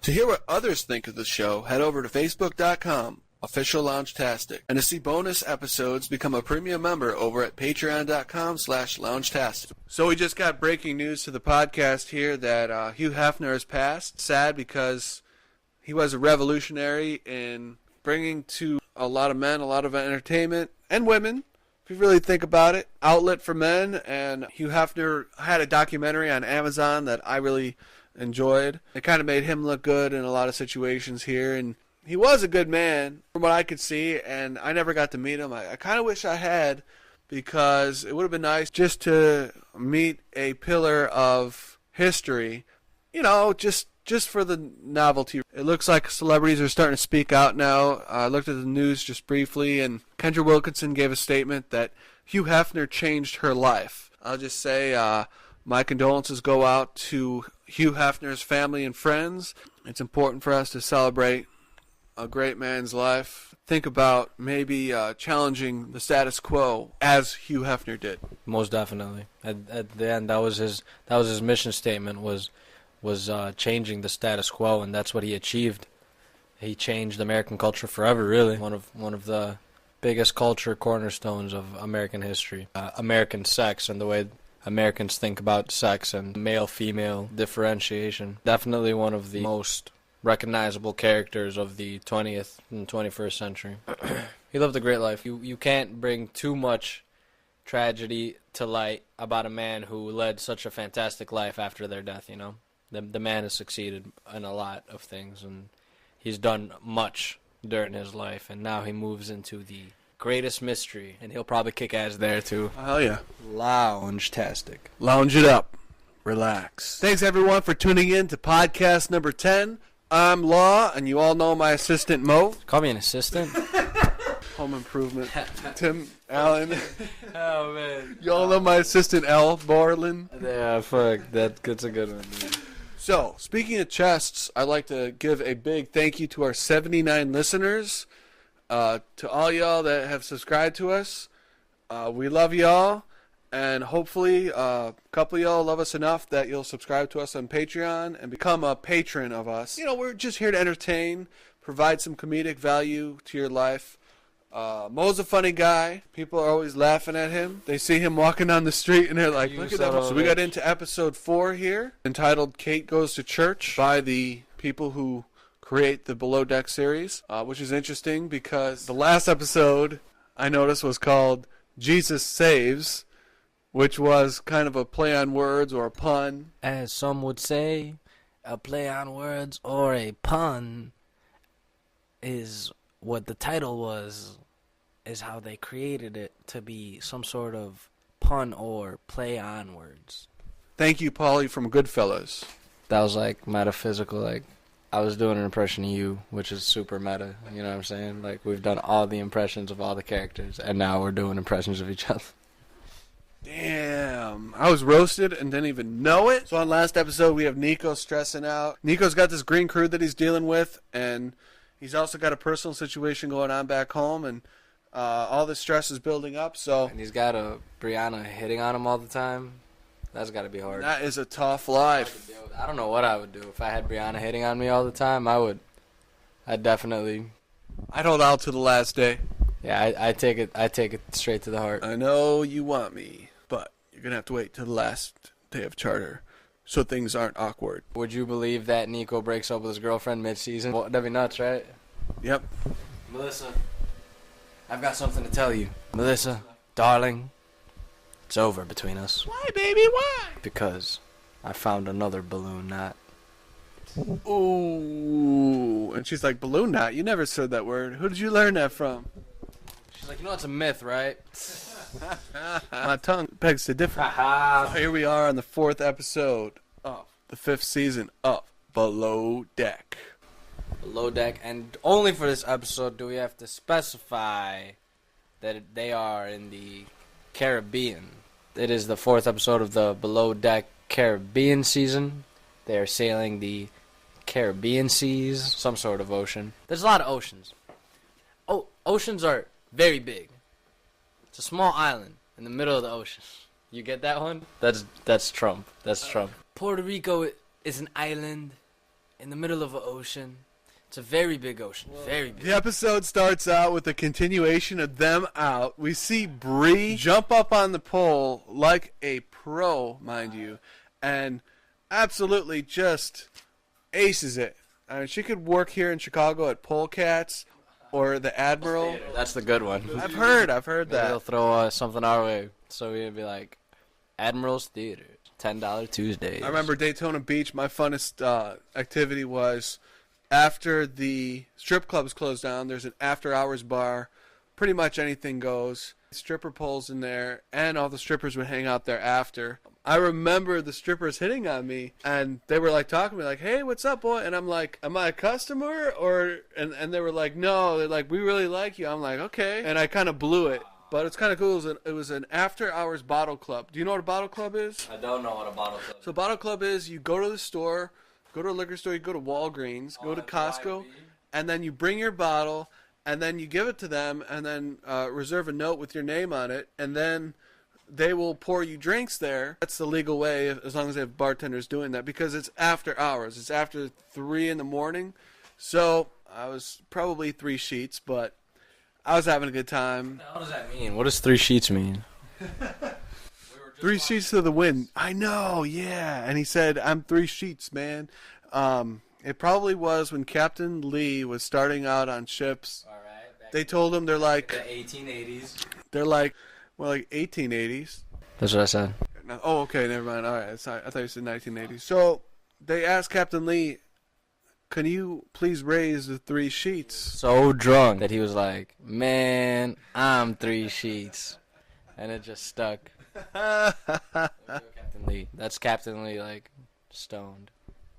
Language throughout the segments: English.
To hear what others think of the show, head over to facebook.com, official Loungetastic. And to see bonus episodes, become a premium member over at patreon.com/Loungetastic. So we just got breaking news to the podcast here that Hugh Hefner has passed. Sad because he was a revolutionary in bringing to a lot of men a lot of entertainment, and women, if you really think about it, outlet for men. And Hugh Hefner had a documentary on Amazon that I really enjoyed. It kind of made him look good in a lot of situations here, and he was a good man from what I could see, and I never got to meet him. I kind of wish I had, because it would have been nice just to meet a pillar of history, you know, just for the novelty. It looks like celebrities are starting to speak out now. I looked at the news just briefly, and Kendra Wilkinson gave a statement that Hugh Hefner changed her life. I'll just say my condolences go out to Hugh Hefner's family and friends. It's important for us to celebrate a great man's life. Think about maybe challenging the status quo as Hugh Hefner did. Most definitely. At the end, that was his mission statement, was changing the status quo, and that's what he achieved. He changed American culture forever, really. One of the biggest culture cornerstones of American history. American sex and the way Americans think about sex and male-female differentiation. Definitely one of the most recognizable characters of the 20th and 21st century. He lived a great life. You can't bring too much tragedy to light about a man who led such a fantastic life after their death, you know? The man has succeeded in a lot of things, and he's done much during his life, and now he moves into the greatest mystery, and he'll probably kick ass there too. Hell yeah. Lounge-tastic. Lounge it up. Relax. Thanks everyone for tuning in to podcast number 10. I'm Law, and you all know my assistant Mo. Call me an assistant? Home Improvement. Tim Allen. Oh, man. You all know my assistant L. Borland. Yeah, fuck. That's a good one, dude. So, speaking of chests, I'd like to give a big thank you to our 79 listeners. To all y'all that have subscribed to us. We love y'all. And hopefully a couple of y'all love us enough that you'll subscribe to us on Patreon and become a patron of us. You know, we're just here to entertain, provide some comedic value to your life. Mo's a funny guy. People are always laughing at him. They see him walking down the street and they're like, look at that. So we got into episode 4 here, entitled Kate Goes to Church, by the people who create the Below Deck series, which is interesting because the last episode I noticed was called Jesus Saves, which was kind of a play on words or a pun. As some would say, a play on words or a pun is what the title was, is how they created it to be some sort of pun or play on words. Thank you, Paulie from Goodfellas. That was like metaphysical, like I was doing an impression of you, which is super meta, you know what I'm saying? Like we've done all the impressions of all the characters, and now we're doing impressions of each other. Damn, I was roasted and didn't even know it. So on last episode, we have Nico stressing out. Nico's got this green crew that he's dealing with, and he's also got a personal situation going on back home, and all this stress is building up. So, and he's got a Brianna hitting on him all the time. That's got to be hard. That is a tough life. I don't know what I would do if I had Brianna hitting on me all the time. I'd hold out to the last day. Yeah, I take it straight to the heart. I know you want me, but you're going to have to wait till the last day of charter so things aren't awkward. Would you believe that Nico breaks up with his girlfriend mid-season? Well, that'd be nuts, right? Yep. Melissa, I've got something to tell you. Melissa, darling, it's over between us. Why, baby, why? Because I found another balloon knot. Ooh. And she's like, balloon knot? You never said that word. Who did you learn that from? She's like, you know it's a myth, right? My tongue begs to differ. So here we are on the 4th episode of the 5th season of Below Deck. Below Deck, and only for this episode do we have to specify that they are in the Caribbean. It is the 4th episode of the Below Deck Caribbean season. They are sailing the Caribbean seas, some sort of ocean. There's a lot of oceans. Oh, oceans are very big. It's a small island in the middle of the ocean. You get that one? That's Trump. That's Trump. Puerto Rico is an island in the middle of an ocean. It's a very big ocean. Very big. The episode starts out with a continuation of them out. We see Bree jump up on the pole like a pro, mind you, and absolutely just aces it. I mean, she could work here in Chicago at Polecats or the Admiral. That's the good one. I've heard that. They'll throw something our way. So we'd be like, Admiral's Theater, $10 Tuesdays. I remember Daytona Beach, my funnest activity was after the strip clubs closed down, there's an after-hours bar. Pretty much anything goes. Stripper poles in there, and all the strippers would hang out there after. I remember the strippers hitting on me, and they were like talking to me like, "Hey, what's up, boy?" And I'm like, "Am I a customer?" And they were like, "No." They're like, "We really like you." I'm like, "Okay." And I kind of blew it. But it's kind of cool. It was an after-hours bottle club. Do you know what a bottle club is? I don't know what a bottle club is. So a bottle club is you go to the store, go to a liquor store, you go to Walgreens, go to Costco, and then you bring your bottle, and then you give it to them, and then reserve a note with your name on it, and then they will pour you drinks there. That's the legal way, as long as they have bartenders doing that, because it's after hours. It's after 3 in the morning. So I was probably 3 sheets, but I was having a good time. What does that mean? What does 3 sheets mean? 3 sheets to the wind. I know, yeah. And he said, "I'm 3 sheets, man." It probably was when Captain Lee was starting out on ships. All right. They told him they're like the 1880s. They're like, well, like 1880s. That's what I said. No, oh, okay, never mind. All right, sorry. I thought you said 1980s. So they asked Captain Lee, "Can you please raise the 3 sheets?" So drunk that he was like, "Man, I'm 3 sheets," and it just stuck. Captain Lee. That's Captain Lee, like stoned.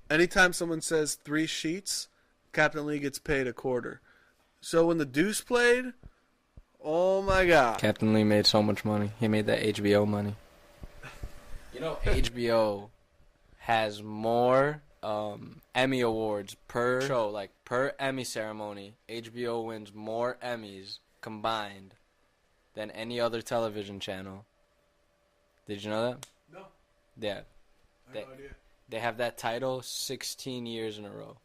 Anytime someone says 3 sheets, Captain Lee gets paid a quarter. So when the Deuce played, oh my God. Captain Lee made so much money. He made that HBO money. You know, HBO has more Emmy awards per show, like per Emmy ceremony. HBO wins more Emmys combined than any other television channel. Did you know that? No. Yeah. I have no idea. They have that title 16 years in a row.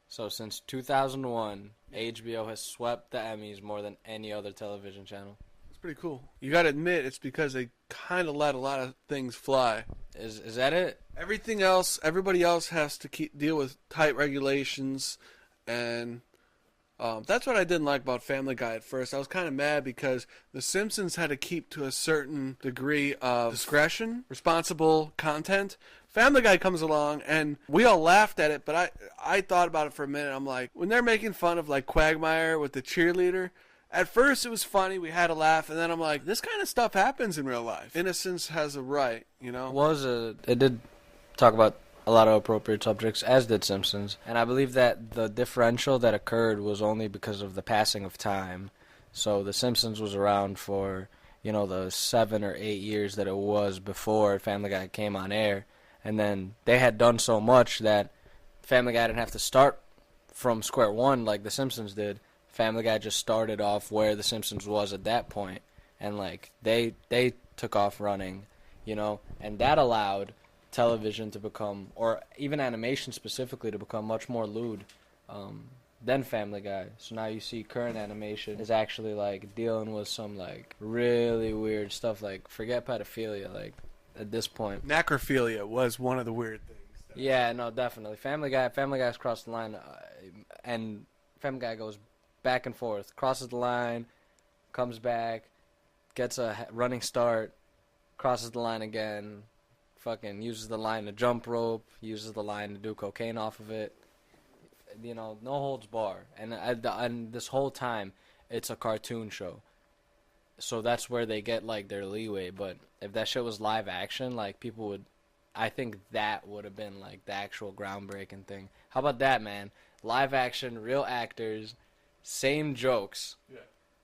So since 2001, HBO has swept the Emmys more than any other television channel. It's pretty cool. You got to admit, it's because they kind of let a lot of things fly. Is that it? Everything else, everybody else has to deal with tight regulations, and that's what I didn't like about Family Guy at first. I was kind of mad because The Simpsons had to keep to a certain degree of discretion, responsible content. Family Guy comes along, and we all laughed at it, but I thought about it for a minute. I'm like, when they're making fun of, like, Quagmire with the cheerleader, at first it was funny, we had a laugh, and then I'm like, this kind of stuff happens in real life. Innocence has a right, you know? It did talk about a lot of appropriate subjects, as did Simpsons. And I believe that the differential that occurred was only because of the passing of time. So The Simpsons was around for, the 7 or 8 years that it was before Family Guy came on air. And then they had done so much that Family Guy didn't have to start from square one like The Simpsons did. Family Guy just started off where The Simpsons was at that point. And, they took off running, and that allowed television to become, or even animation specifically, to become much more lewd than Family Guy. So now you see current animation is actually dealing with some really weird stuff, forget pedophilia, at this point. Necrophilia was one of the weird things. Yeah, no, definitely. Family Guy's crossed the line, and Family Guy goes back and forth, crosses the line, comes back, gets a running start, crosses the line again, fucking uses the line to jump rope, uses the line to do cocaine off of it. No holds bar. And this whole time, it's a cartoon show. So that's where they get, their leeway. But if that shit was live action, people would... I think that would have been, the actual groundbreaking thing. How about that, man? Live action, real actors, same jokes,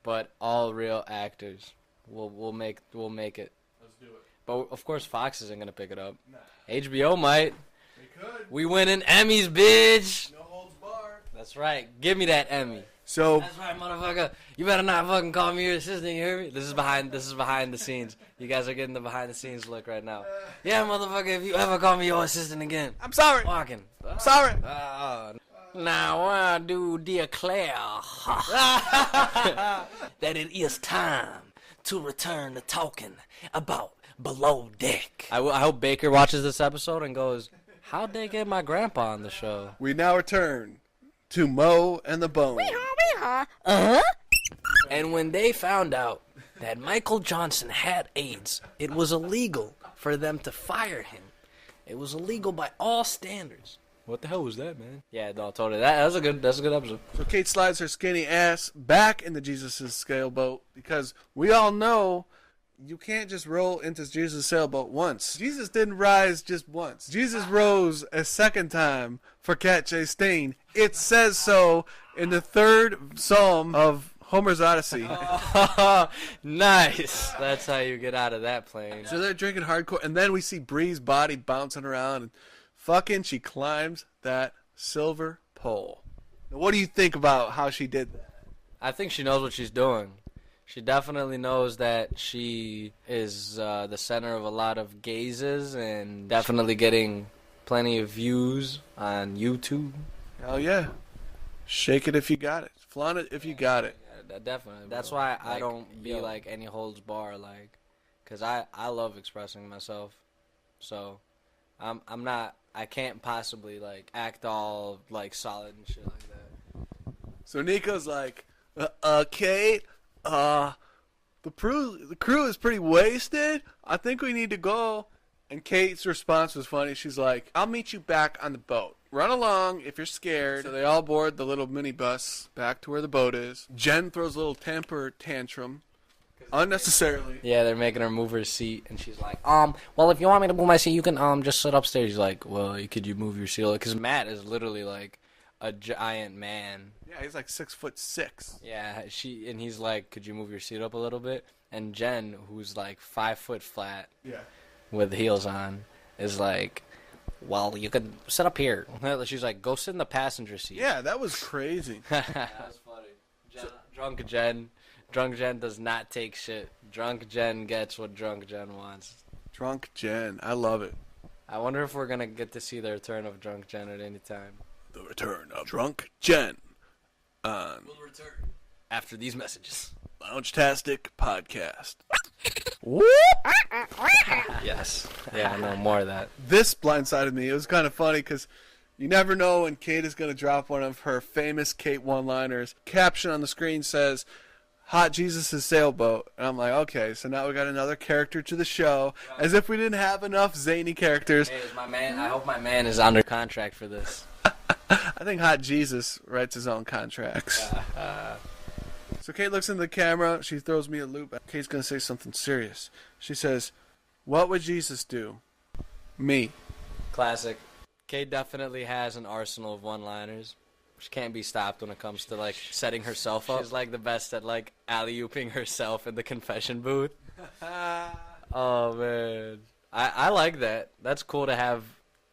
but all real actors. We'll make it. Let's do it. But, of course, Fox isn't going to pick it up. Nah. HBO might. They could. We winning Emmys, bitch! No holds barred. That's right. Give me that Emmy. So That's right, motherfucker. You better not fucking call me your assistant. You hear me? This is behind the scenes. You guys are getting the behind the scenes look right now. Yeah, motherfucker. If you ever call me your assistant again, I'm sorry. walking. I'm sorry. Now I do declare that it is time to return to talking about Below Deck. I hope Baker watches this episode and goes, how'd they get my grandpa on the show? We now return to Mo and the Bone. And when they found out that Michael Johnson had AIDS, it was illegal for them to fire him. It was illegal by all standards. What the hell was that, man? Yeah, no, totally. That's a good episode. So Kate slides her skinny ass back into Jesus' sailboat because we all know you can't just roll into Jesus' sailboat once. Jesus didn't rise just once. Jesus rose a second time for Cat Chastain. It says so in the 3rd Psalm of Homer's Odyssey. Nice. That's how you get out of that plane. So they're drinking hardcore, and then we see Bree's body bouncing around, and fucking she climbs that silver pole. Now, what do you think about how she did that? I think she knows what she's doing. She definitely knows that she is the center of a lot of gazes and definitely getting plenty of views on YouTube. Hell yeah. Shake it if you got it. Flaunt it if you got it. Yeah, definitely. That's why I don't be like any holds bar, like, because I love expressing myself. So I'm not, I can't possibly like act all like solid and shit like that. So Nico's like, Kate, the crew is pretty wasted. I think we need to go. And Kate's response was funny. She's like, I'll meet you back on the boat. Run along if you're scared. So they all board the little minibus back to where the boat is. Jen throws a little temper tantrum. Unnecessarily. Yeah, they're making her move her seat, and she's like, well, if you want me to move my seat, you can, just sit upstairs. He's like, well, could you move your seat? Because Matt is literally, like, a giant man. Yeah, he's like 6'6". Yeah, and he's like, could you move your seat up a little bit? And Jen, who's, like, 5 foot flat. Yeah. With heels on, is like, well, you could sit up here. She's like, go sit in the passenger seat. Yeah, that was crazy. That was funny. Drunk Jen does not take shit. Drunk Jen gets what Drunk Jen wants. Drunk Jen. I love it. I wonder if we're going to get to see the return of Drunk Jen at any time. The return of Drunk Jen. We'll return after these messages. Lounge-tastic Podcast. Yes. Yeah, no more of that. This blindsided me. It was kind of funny because you never know when Kate is going to drop one of her famous Kate one-liners. Caption on the screen says, Hot Jesus' sailboat. And I'm like, okay, so now we got another character to the show. As if we didn't have enough zany characters. Hey, my man, I hope my man is under contract for this. I think Hot Jesus writes his own contracts. So Kate looks in the camera. She throws me a loop. Kate's going to say something serious. She says, what would Jesus do? Me. Classic. Kate definitely has an arsenal of one-liners. She can't be stopped when it comes to, like, setting herself up. She's, like, the best at, like, alley-ooping herself in the confession booth. Oh, man. I like that. That's cool to have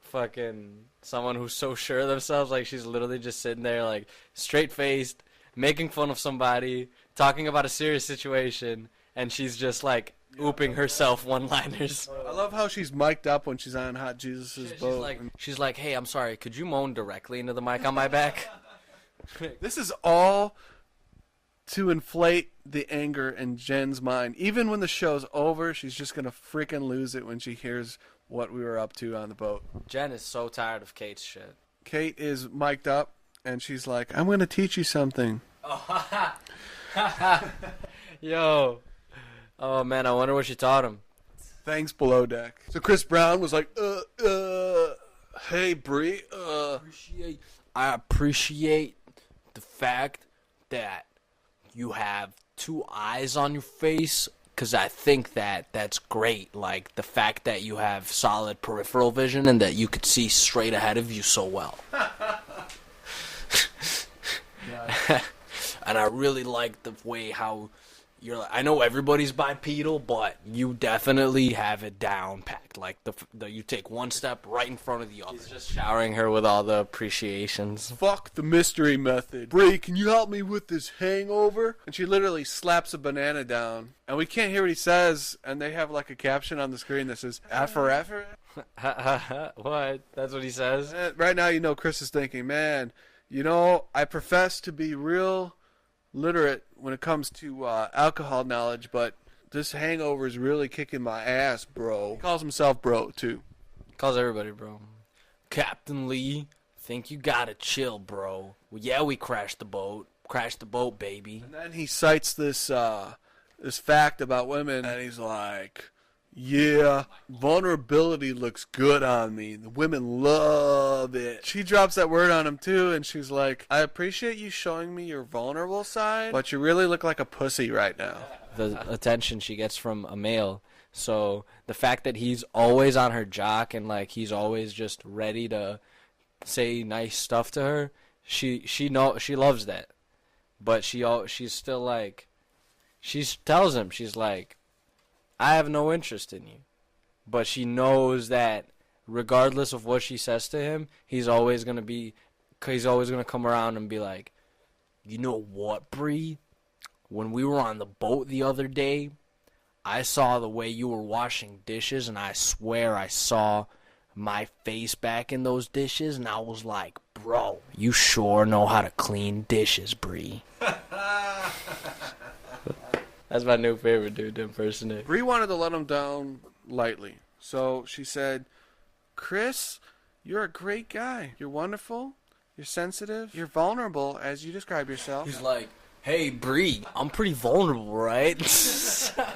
fucking someone who's so sure of themselves. Like, she's literally just sitting there, like, straight-faced, making fun of somebody, talking about a serious situation, and she's just, like, ooping herself one-liners. I love how she's mic'd up when she's on Hot Jesus' boat. She's like, hey, I'm sorry, could you moan directly into the mic on my back? This is all to inflate the anger in Jen's mind. Even when the show's over, she's just going to freaking lose it when she hears what we were up to on the boat. Jen is so tired of Kate's shit. Kate is mic'd up, and she's like, I'm going to teach you something. Yo. Oh, man, I wonder what she taught him. Thanks, Below Deck. So Chris Brown was like, hey, Bree, I appreciate the fact that you have 2 eyes on your face, because I think that's great. Like, the fact that you have solid peripheral vision and that you could see straight ahead of you so well. And I really like the way how... I know everybody's bipedal, but you definitely have it down pat. perfect. Like you take one step right in front of the other. He's just showering her with all the appreciations. Fuck the mystery method. Bree, can you help me with this hangover? And she literally slaps a banana down. And we can't hear what he says. And they have like a caption on the screen that says, "Affer, affer." What? That's what he says? Right now, you know, Chris is thinking, man, you know, I profess to be real literate when it comes to alcohol knowledge, but this hangover is really kicking my ass, bro. He calls himself bro, too. Calls everybody bro. Captain Lee, think you gotta chill, bro. Well, yeah, we crashed the boat. Crashed the boat, baby. And then he cites this fact about women, and he's like, yeah, vulnerability looks good on me. The women love it. She drops that word on him, too, and she's like, I appreciate you showing me your vulnerable side, but you really look like a pussy right now. The attention she gets from a male. So the fact that he's always on her jock and, like, he's always just ready to say nice stuff to her, she loves that. But she's still, like, she tells him, she's like, I have no interest in you. But she knows that regardless of what she says to him, he's always going to come around and be like, you know what, Bree? When we were on the boat the other day, I saw the way you were washing dishes, and I swear I saw my face back in those dishes, and I was like, bro, you sure know how to clean dishes, Bree. That's my new favorite dude to impersonate. Bree wanted to let him down lightly. So she said, Chris, you're a great guy. You're wonderful. You're sensitive. You're vulnerable, as you describe yourself. He's like, hey, Bree, I'm pretty vulnerable, right?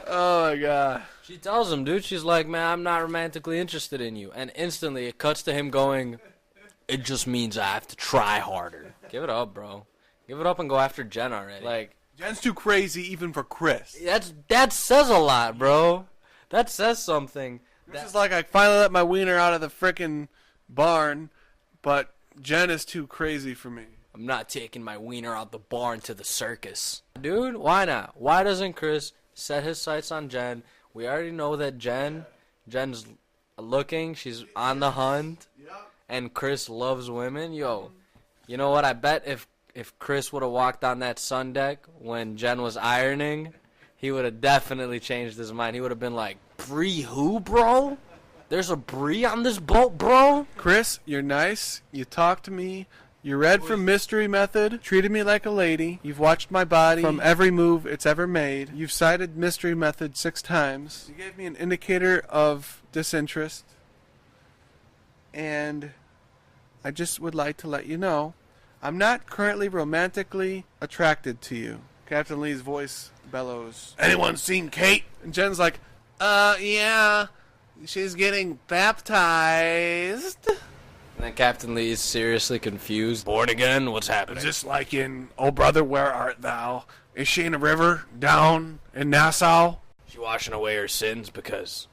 Oh, my God. She tells him, dude, she's like, man, I'm not romantically interested in you. And instantly it cuts to him going, it just means I have to try harder. Give it up, bro. Give it up and go after Jen already. Like, Jen's too crazy even for Chris. That says a lot, bro. That says something. This is like I finally let my wiener out of the frickin' barn, but Jen is too crazy for me. I'm not taking my wiener out the barn to the circus. Dude, why not? Why doesn't Chris set his sights on Jen? We already know that Jen's looking. She's on the hunt. And Chris loves women. Yo, you know what? I bet if Chris would have walked on that sun deck when Jen was ironing, he would have definitely changed his mind. He would have been like, Bree who, bro? There's a Bree on this boat, bro? Chris, you're nice. You talk to me. You read from Mystery Method, treated me like a lady. You've watched my body from every move it's ever made. You've cited Mystery Method 6 times. You gave me an indicator of disinterest. And I just would like to let you know, I'm not currently romantically attracted to you. Captain Lee's voice bellows. Anyone seen Kate? And Jen's like, yeah. She's getting baptized. And then Captain Lee is seriously confused. Born again? What's happening? Is this like in Oh Brother, Where Art Thou? Is she in a river down in Nassau? She washing away her sins because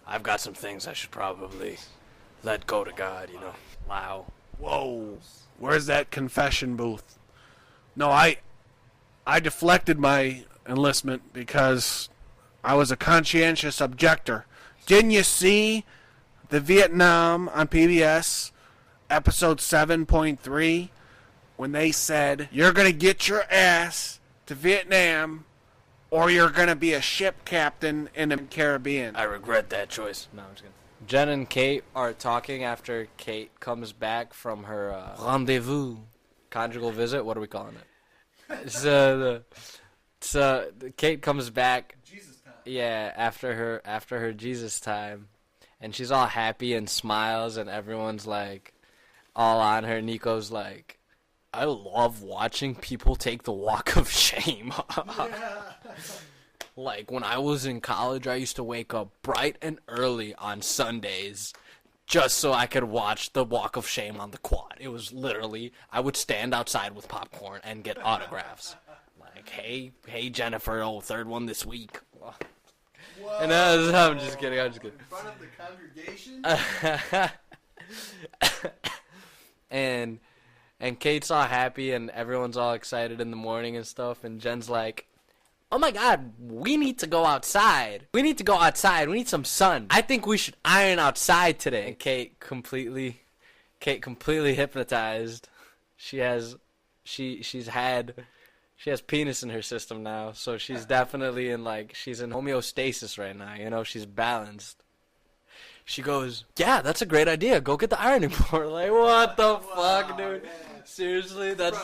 I've got some things I should probably let go to God, you know. Wow. Whoa. Where's that confession booth? No, I deflected my enlistment because I was a conscientious objector. Didn't you see the Vietnam on PBS, episode 7.3, when they said, you're going to get your ass to Vietnam or you're going to be a ship captain in the Caribbean? I regret that choice. No, I'm just kidding. Jen and Kate are talking after Kate comes back from her rendezvous, conjugal visit. What are we calling it? So Kate comes back. Jesus time. Yeah, after her Jesus time, and she's all happy and smiles, and everyone's like all on her. Nico's like, I love watching people take the walk of shame. Yeah. Like, when I was in college, I used to wake up bright and early on Sundays just so I could watch the Walk of Shame on the quad. It was literally, I would stand outside with popcorn and get autographs. Like, hey, Jennifer, third one this week. Whoa. And I'm just kidding. In front of the congregation? And Kate's all happy, and everyone's all excited in the morning and stuff, and Jen's like, oh my God, we need to go outside. We need to go outside. We need some sun. I think we should iron outside today. And Kate completely hypnotized. She has penis in her system now, so she's definitely in she's in homeostasis right now. You know, she's balanced. She goes, yeah, that's a great idea. Go get the ironing board. Like, what the fuck, dude? Man. Seriously, that's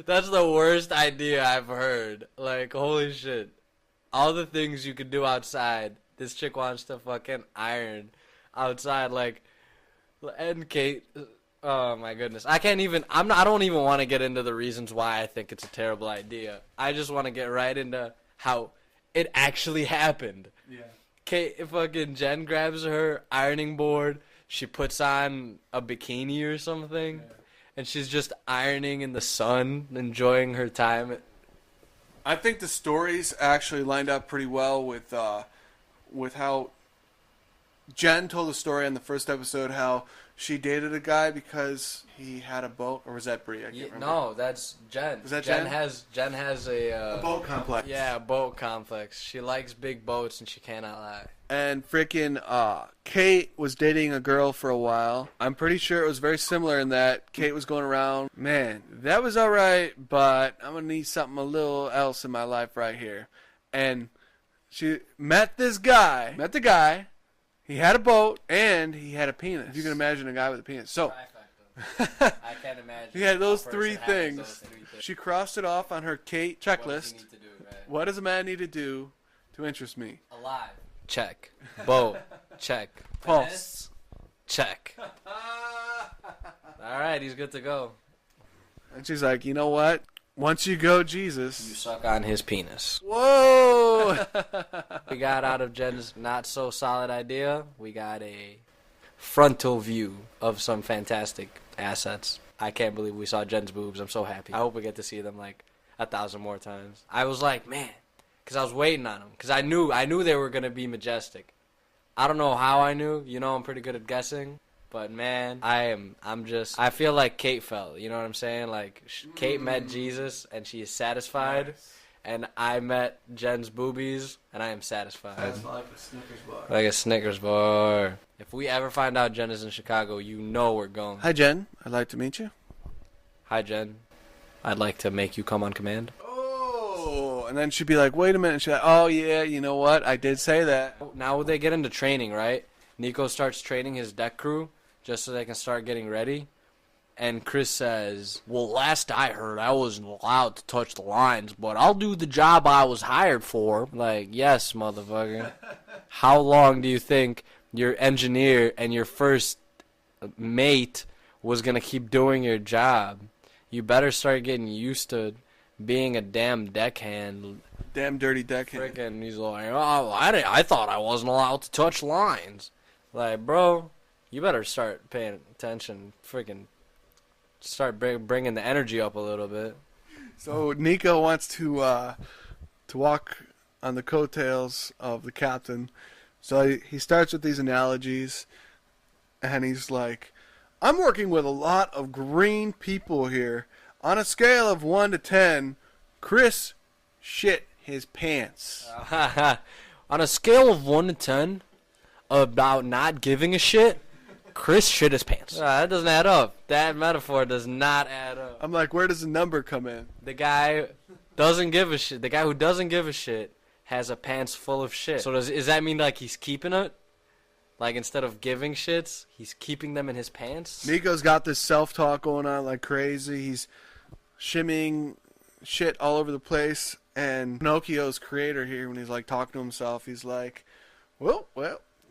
the worst idea I've heard. Like, holy shit. All the things you could do outside, this chick wants to fucking iron outside. Like, and Kate, oh my goodness. I don't even want to get into the reasons why I think it's a terrible idea. I just want to get right into how it actually happened. Yeah. Fucking Jen grabs her ironing board. She puts on a bikini or something. Yeah. And she's just ironing in the sun, enjoying her time. I think the stories actually lined up pretty well with how Jen told the story in the first episode, how she dated a guy because he had a boat, or was that Brie? I can't remember. No, that's Jen. Is that Jen? Jen has a boat complex. Yeah, a boat complex. She likes big boats, and she cannot lie. And freaking Kate was dating a girl for a while. I'm pretty sure it was very similar in that Kate was going around, man, that was all right, but I'm going to need something a little else in my life right here. And she met the guy. He had a boat, and he had a penis. If you can imagine a guy with a penis. So, I can't imagine. He had those three things. She crossed it off on her Kate checklist. What does he need to do, right? What does a man need to do to interest me? Alive. Check. Boat. Check. Pulse. Check. All right, he's good to go. And she's like, you know what? Once you go, Jesus. You suck on his penis. Whoa! We got out of Jen's not-so-solid idea. We got a frontal view of some fantastic assets. I can't believe we saw Jen's boobs. I'm so happy. I hope we get to see them 1,000 more times. I was like, man. Because I was waiting on them. Because I knew they were going to be majestic. I don't know how I knew. You know, I'm pretty good at guessing. But, man, I feel like Kate felt. You know what I'm saying? Kate met Jesus, and she is satisfied. Nice. And I met Jen's boobies, and I am satisfied. That's like a Snickers bar. Like a Snickers bar. If we ever find out Jen is in Chicago, you know we're going. Hi, Jen. I'd like to meet you. Hi, Jen. I'd like to make you come on command. And then she'd be like, wait a minute. And she'd be like, oh, yeah, you know what? I did say that. Now they get into training, right? Nico starts training his deck crew just so they can start getting ready. And Chris says, well, last I heard, I wasn't allowed to touch the lines, but I'll do the job I was hired for. Like, yes, motherfucker. How long do you think your engineer and your first mate was going to keep doing your job? You better start getting used to being a damn deckhand. Damn dirty deckhand. Freaking, he's like, oh, I thought I wasn't allowed to touch lines. Like, bro, you better start paying attention. Freaking start bringing the energy up a little bit. So Nico wants to walk on the coattails of the captain. So he starts with these analogies, and he's like, I'm working with a lot of green people here. On a scale of 1 to 10, Chris shit his pants. On a scale of 1 to 10, about not giving a shit, Chris shit his pants. That doesn't add up. That metaphor does not add up. I'm like, where does the number come in? The guy doesn't give a shit. The guy who doesn't give a shit has a pants full of shit. So does that mean he's keeping it? Instead of giving shits, he's keeping them in his pants? Nico's got this self-talk going on like crazy. He's shimmying shit all over the place. And Pinocchio's creator here, when he's talking to himself, he's like, well,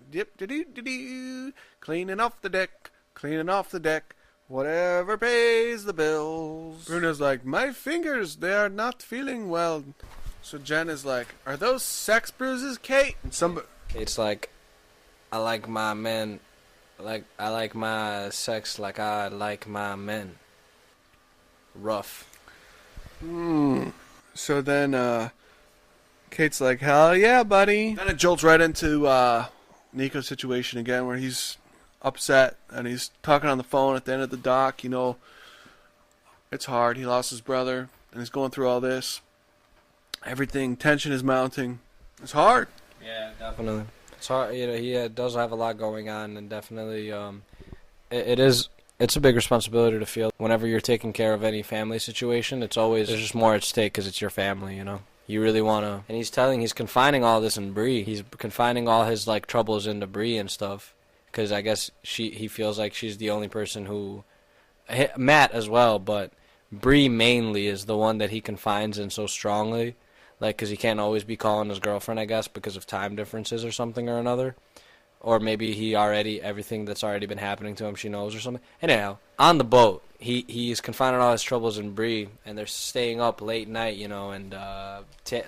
dip-de-doo-de-doo, cleaning off the deck, whatever pays the bills. Bruno's like, my fingers, they are not feeling well. So Jen is like, are those sex bruises, Kate? And Kate's like, I like my men, I like my sex like I like my men. Rough. So then Kate's like, hell yeah, buddy. Then it jolts right into Nico's situation again, where he's upset and he's talking on the phone at the end of the dock. You know, it's hard. He lost his brother and he's going through all this. Tension is mounting. It's hard. Yeah, definitely. It's hard. He does have a lot going on, and definitely, it's a big responsibility to feel whenever you're taking care of any family situation. There's just more at stake because it's your family. You really want to. And he's confining all this in Bree. He's confining all his like troubles into Bree and stuff, because I guess he feels like she's the only person who, Matt as well, but Bree mainly is the one that he confines in so strongly. Like, because he can't always be calling his girlfriend, I guess, because of time differences or something or another. Or maybe everything that's already been happening to him, she knows or something. Anyhow, on the boat, he's confining all his troubles in Bree, and they're staying up late night, and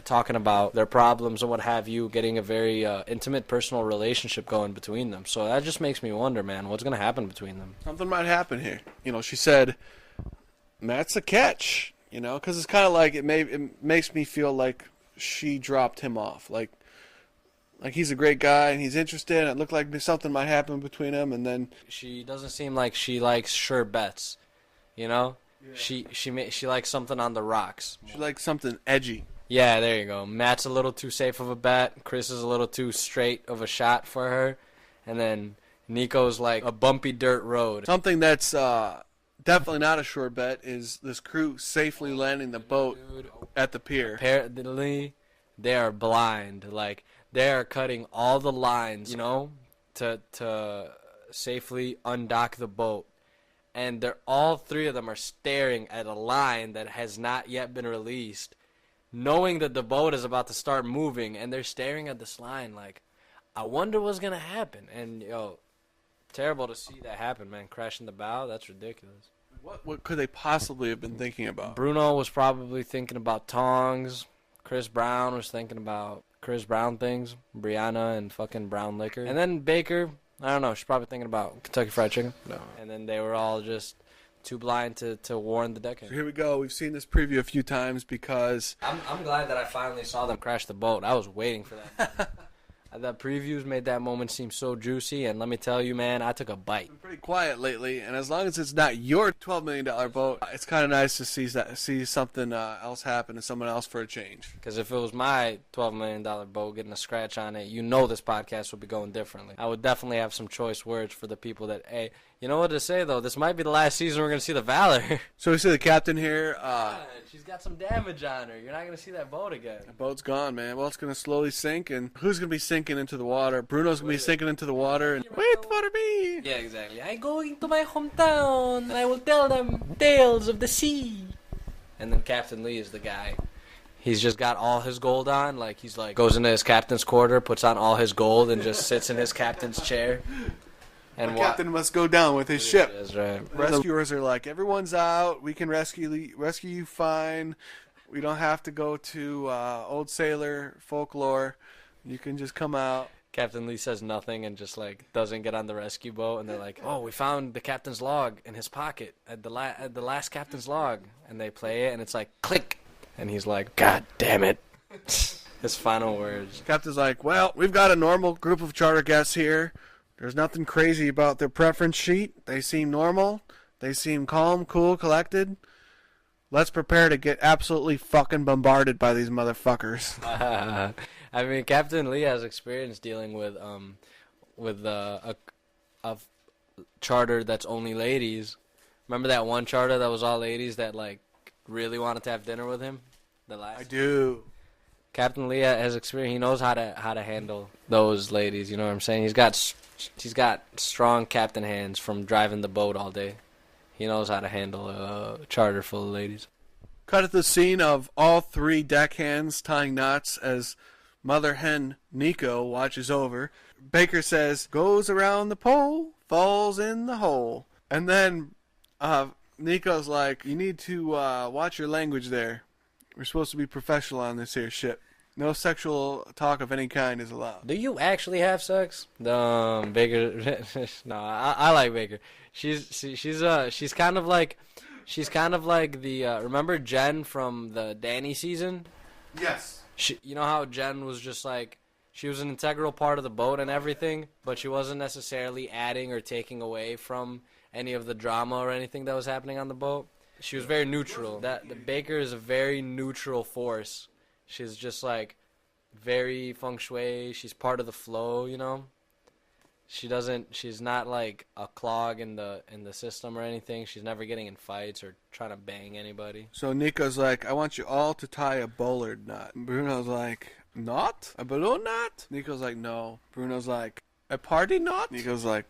talking about their problems and what have you, getting a very intimate, personal relationship going between them. So that just makes me wonder, man, what's going to happen between them? Something might happen here. She said, Matt's a catch. Because it's kind of like it makes me feel like she dropped him off. Like he's a great guy and he's interested. And it looked like something might happen between them, and then she doesn't seem like she likes sure bets. Yeah. She likes something on the rocks. She likes something edgy. Yeah, there you go. Matt's a little too safe of a bet. Chris is a little too straight of a shot for her, and then Nico's like a bumpy dirt road. Something that's definitely not a sure bet is this crew safely landing the boat at the pier. Apparently, they are blind. Like, they are cutting all the lines, to safely undock the boat. And all three of them are staring at a line that has not yet been released, knowing that the boat is about to start moving, and they're staring at this line like, I wonder what's going to happen. And, terrible to see that happen, man. Crashing the bow, that's ridiculous. What could they possibly have been thinking about? Bruno was probably thinking about tongs. Chris Brown was thinking about Chris Brown things. Brianna and fucking brown liquor. And then Baker, I don't know, she's probably thinking about Kentucky Fried Chicken. No. And then they were all just too blind to warn the deckhand. So here we go. We've seen this preview a few times because I'm glad that I finally saw them crash the boat. I was waiting for that. The previews made that moment seem so juicy, and let me tell you, man, I took a bite. It's been pretty quiet lately, and as long as it's not your $12 million boat, it's kind of nice to see something else happen to someone else for a change. Because if it was my $12 million boat getting a scratch on it, this podcast would be going differently. I would definitely have some choice words for the people that, hey, you know what to say, though? This might be the last season we're going to see the Valor. So we see the captain here. She's got some damage on her. You're not going to see that boat again. The boat's gone, man. Well, it's going to slowly sink, and who's going to be sinking into the water? Bruno's going to be sinking into the water, and wait for me. Yeah, exactly. I go into my hometown, and I will tell them tales of the sea. And then Captain Lee is the guy. He's just got all his gold on. Like, he's like, goes into his captain's quarter, puts on all his gold, and just sits in his captain's chair. And the captain must go down with his ship. That's right. Rescuers are like, everyone's out. We can rescue you fine. We don't have to go to old sailor folklore. You can just come out. Captain Lee says nothing and just like doesn't get on the rescue boat. And they're like, "Oh, we found the captain's log in his pocket at the last captain's log." And they play it, and it's like click. And he's like, "God damn it!" His final words. Captain's like, "Well, we've got a normal group of charter guests here. There's nothing crazy about their preference sheet. They seem normal. They seem calm, cool, collected. Let's prepare to get absolutely fucking bombarded by these motherfuckers." I mean, Captain Lee has experience dealing with a charter that's only ladies. Remember that one charter that was all ladies that like really wanted to have dinner with him? I do. Captain Lee has experience. He knows how to handle those ladies. You know what I'm saying? He's got strong captain hands from driving the boat all day. He knows how to handle a charter full of ladies. Cut at the scene of all three deckhands tying knots as Mother Hen Nico watches over. Baker says, "Goes around the pole, falls in the hole." And then Nico's like, "You need to watch your language there. We're supposed to be professional on this here ship. No sexual talk of any kind is allowed." Do you actually have sex? Baker. No, I like Baker. She's kind of like the remember Jen from the Danny season? Yes. You know how Jen was just like, she was an integral part of the boat and everything, but she wasn't necessarily adding or taking away from any of the drama or anything that was happening on the boat. She was very neutral. The Baker is a very neutral force. She's just like very feng shui. She's part of the flow, you know. She's not like a clog in the system or anything. She's never getting in fights or trying to bang anybody. So Nico's like, I want you all to tie a bollard knot. And Bruno's like, knot? A balloon knot? Nico's like, no. Bruno's like, a party knot? Nico's like,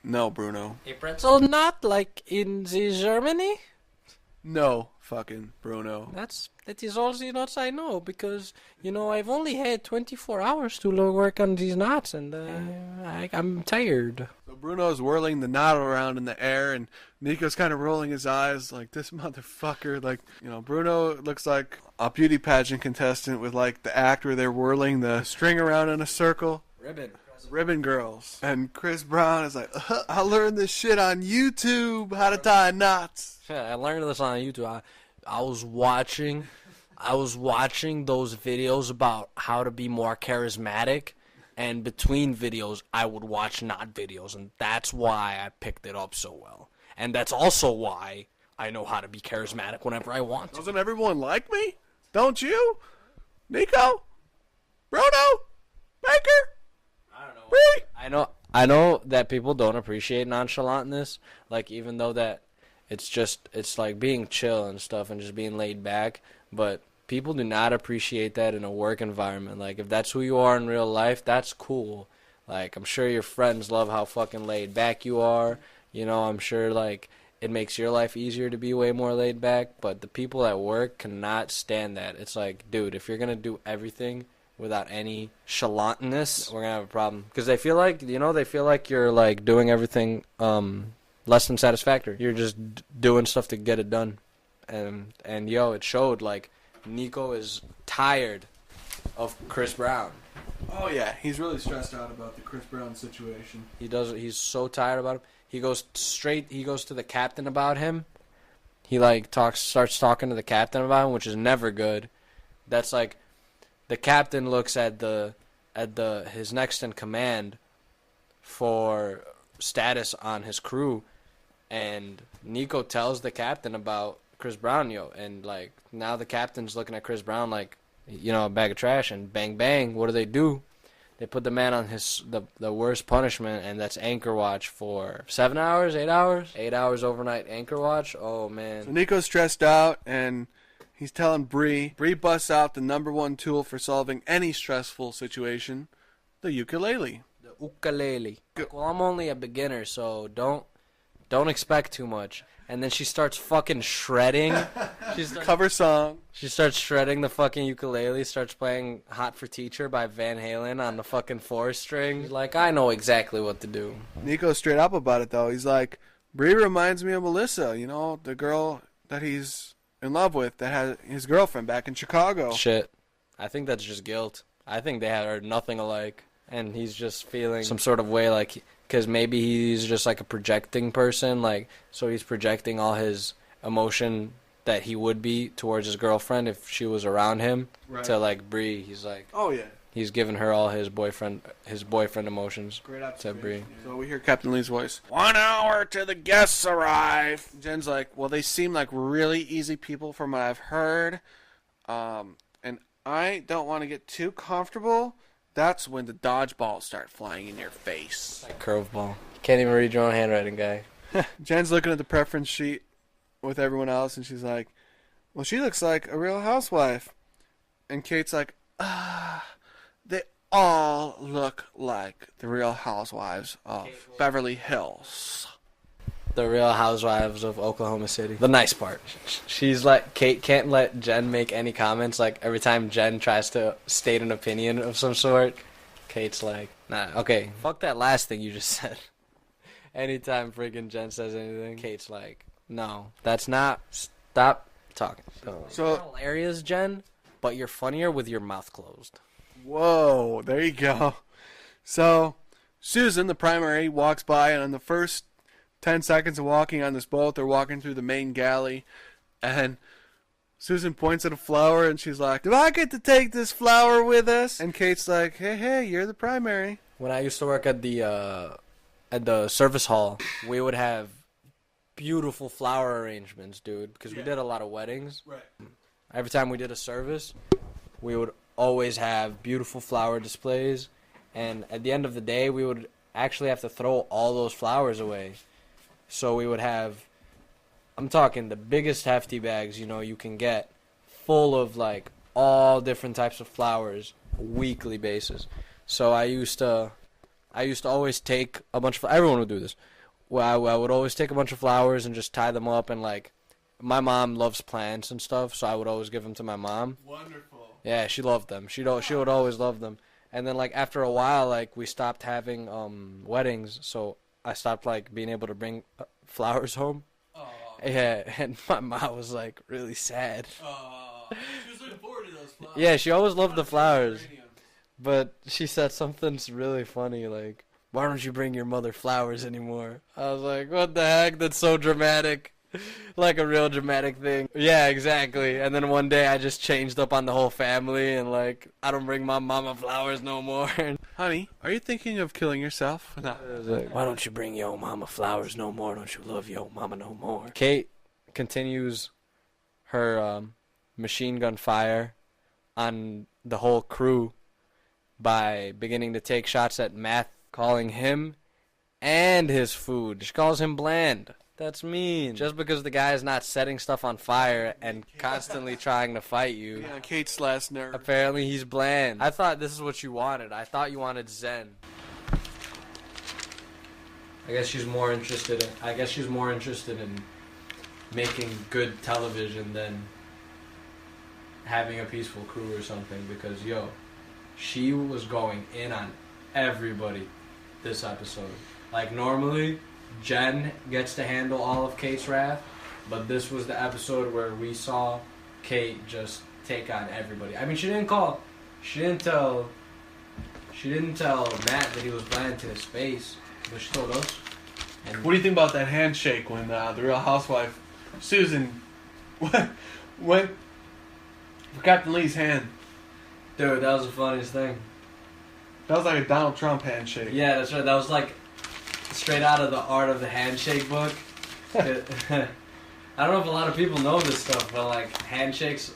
no, Bruno. A pretzel knot like in the Germany? No, fucking Bruno. That is all the knots I know, because, you know, I've only had 24 hours to work on these knots, and I'm tired. So Bruno's whirling the knot around in the air, and Nico's kind of rolling his eyes like, this motherfucker. Like, you know, Bruno looks like a beauty pageant contestant with, like, the act where they're whirling the string around in a circle. Ribbon girls. And Chris Brown is like, I learned this shit on YouTube, how to tie knots. Yeah, I learned this on YouTube. I was watching those videos about how to be more charismatic, and between videos I would watch knot videos, and that's why I picked it up so well. And that's also why I know how to be charismatic whenever I want to. Doesn't everyone like me? Don't you? Nico? Bruno? Baker? I don't know. I know that people don't appreciate nonchalantness. Like, even though that it's like being chill and stuff and just being laid back, but people do not appreciate that in a work environment. Like, if that's who you are in real life, that's cool. Like, I'm sure your friends love how fucking laid back you are. You know, I'm sure, like, it makes your life easier to be way more laid back, but the people at work cannot stand that. It's like, dude, if you're gonna do everything without any chalantness, we're gonna have a problem. Because they feel like, you know, you're like doing everything less than satisfactory. You're just doing stuff to get it done. And yo, it showed. Like, Nico is tired of Chris Brown. Oh yeah, he's really stressed out about the Chris Brown situation. He's so tired about him. He goes to the captain about him. He like starts talking to the captain about him, which is never good. That's like, the captain looks at his next in command for status on his crew, and Nico tells the captain about Chris Brown, yo, and like now the captain's looking at Chris Brown like, you know, a bag of trash, and bang bang, what do? They put the man on the worst punishment, and that's anchor watch for 7 hours, 8 hours, 8 hours overnight anchor watch. Oh man. So Nico's stressed out, and he's telling Bree. Bree busts out the number one tool for solving any stressful situation, the ukulele. The ukulele. Well, I'm only a beginner, so don't expect too much. And then she starts fucking shredding. Cover song. She starts shredding the fucking ukulele, starts playing Hot for Teacher by Van Halen on the fucking 4-string. She's like, I know exactly what to do. Nico's straight up about it, though. He's like, Bree reminds me of Melissa, you know, the girl that he's in love with, that had his girlfriend back in Chicago. Shit. I think that's just guilt. I think they are nothing alike. And he's just feeling some sort of way, like, because maybe he's just like a projecting person, like, so he's projecting all his emotion that he would be towards his girlfriend if she was around him, right, to like Bree. He's like, oh yeah, he's giving her all his boyfriend emotions. Great to Bree. Yeah. So we hear Captain Lee's voice. 1 hour till the guests arrive. Jen's like, well, they seem like really easy people from what I've heard, and I don't want to get too comfortable. That's when the dodgeballs start flying in your face. Like curveball. You can't even read your own handwriting, guy. Jen's looking at the preference sheet with everyone else, and she's like, well, she looks like a real housewife. And Kate's like, they all look like the real housewives of Beverly Hills. The real housewives of Oklahoma City. The nice part. She's like, Kate can't let Jen make any comments. Like, every time Jen tries to state an opinion of some sort, Kate's like, nah, okay, fuck that last thing you just said. Anytime friggin' Jen says anything, Kate's like, no, that's not, stop talking. So, you're hilarious, Jen, but you're funnier with your mouth closed. Whoa, there you go. So, Susan, the primary, walks by, and on the first 10 seconds of walking on this boat, they're walking through the main galley, and Susan points at a flower, and she's like, do I get to take this flower with us? And Kate's like, hey, you're the primary. When I used to work at the service hall, we would have beautiful flower arrangements, dude, because we did a lot of weddings. Right. Every time we did a service, we would always have beautiful flower displays, and at the end of the day, we would actually have to throw all those flowers away. So we would have, I'm talking the biggest hefty bags, you know, you can get, full of like all different types of flowers, weekly basis. So I used to always take a bunch of, everyone would do this. Well, I would always take a bunch of flowers and just tie them up, and like, my mom loves plants and stuff, so I would always give them to my mom. Wonderful. Yeah, she loved them. She would always love them. And then like after a while, like we stopped having weddings, so I stopped like being able to bring flowers home. Oh. Yeah, and my mom was like really sad. Oh. She was looking forward to those flowers. Yeah, she always loved the flowers. But she said something really funny, like, "Why don't you bring your mother flowers anymore?" I was like, what the heck? That's so dramatic. Like a real dramatic thing. Yeah, exactly. And then one day I just changed up on the whole family and like, I don't bring my mama flowers no more. Honey, are you thinking of killing yourself? No. Like, why don't you bring your mama flowers no more? Don't you love your mama no more? Kate continues her machine gun fire on the whole crew by beginning to take shots at Matt, calling him and his food. She calls him bland. That's mean. Just because the guy is not setting stuff on fire and constantly trying to fight you. Yeah, Kate's last nerve. Apparently he's bland. I thought this is what you wanted. I thought you wanted Zen. I guess she's more interested in making good television than having a peaceful crew or something, because she was going in on everybody this episode. Like normally Jen gets to handle all of Kate's wrath, but this was the episode where we saw Kate just take on everybody. I mean, she didn't tell Matt that he was bland to his face, but she told us. And what do you think about that handshake when the Real Housewife Susan went for Captain Lee's hand? Dude, that was the funniest thing. That was like a Donald Trump handshake. Yeah, that's right. That was like straight out of the Art of the Handshake book. I don't know if a lot of people know this stuff, but like handshakes,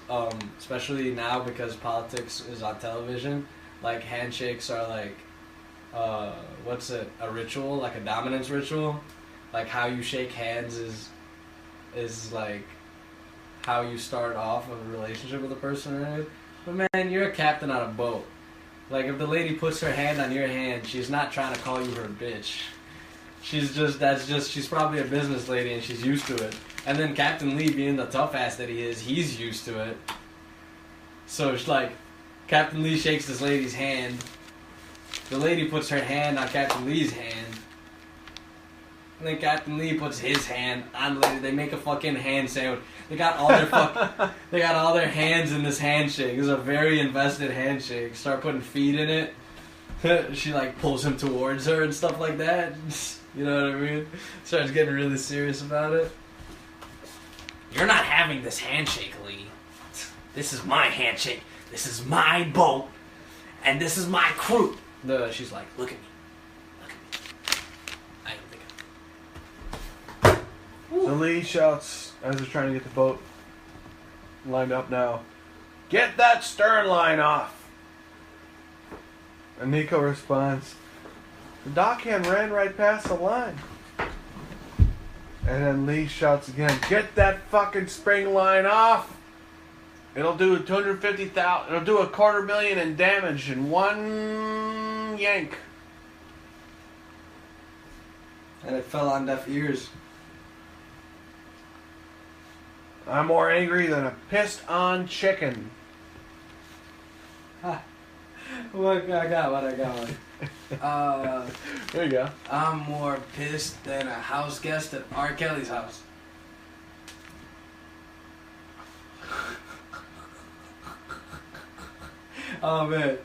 especially now because politics is on television, like handshakes are like, a ritual, like a dominance ritual. Like how you shake hands is like how you start off a relationship with a person, right? But man, you're a captain on a boat. Like if the lady puts her hand on your hand, she's not trying to call you her bitch. She's probably a business lady and she's used to it. And then Captain Lee, being the tough ass that he is, he's used to it. So it's like, Captain Lee shakes this lady's hand. The lady puts her hand on Captain Lee's hand. And then Captain Lee puts his hand on the lady. They make a fucking hand sandwich. They got all their hands in this handshake. It's a very invested handshake. Start putting feet in it. She like pulls him towards her and stuff like that. You know what I mean? Starts getting really serious about it. You're not having this handshake, Lee. This is my handshake. This is my boat. And this is my crew. She's like, look at me. Look at me. I don't think So Lee shouts as they're trying to get the boat lined up now, "Get that stern line off!" And Nico responds, "The dockhand ran right past the line." And then Lee shouts again, "Get that fucking spring line off! It'll do 250,000. It'll do $250,000 in damage in one yank." And it fell on deaf ears. "I'm more angry than a pissed-on chicken." What I got. There you go. I'm more pissed than a house guest at R. Kelly's house. Oh man,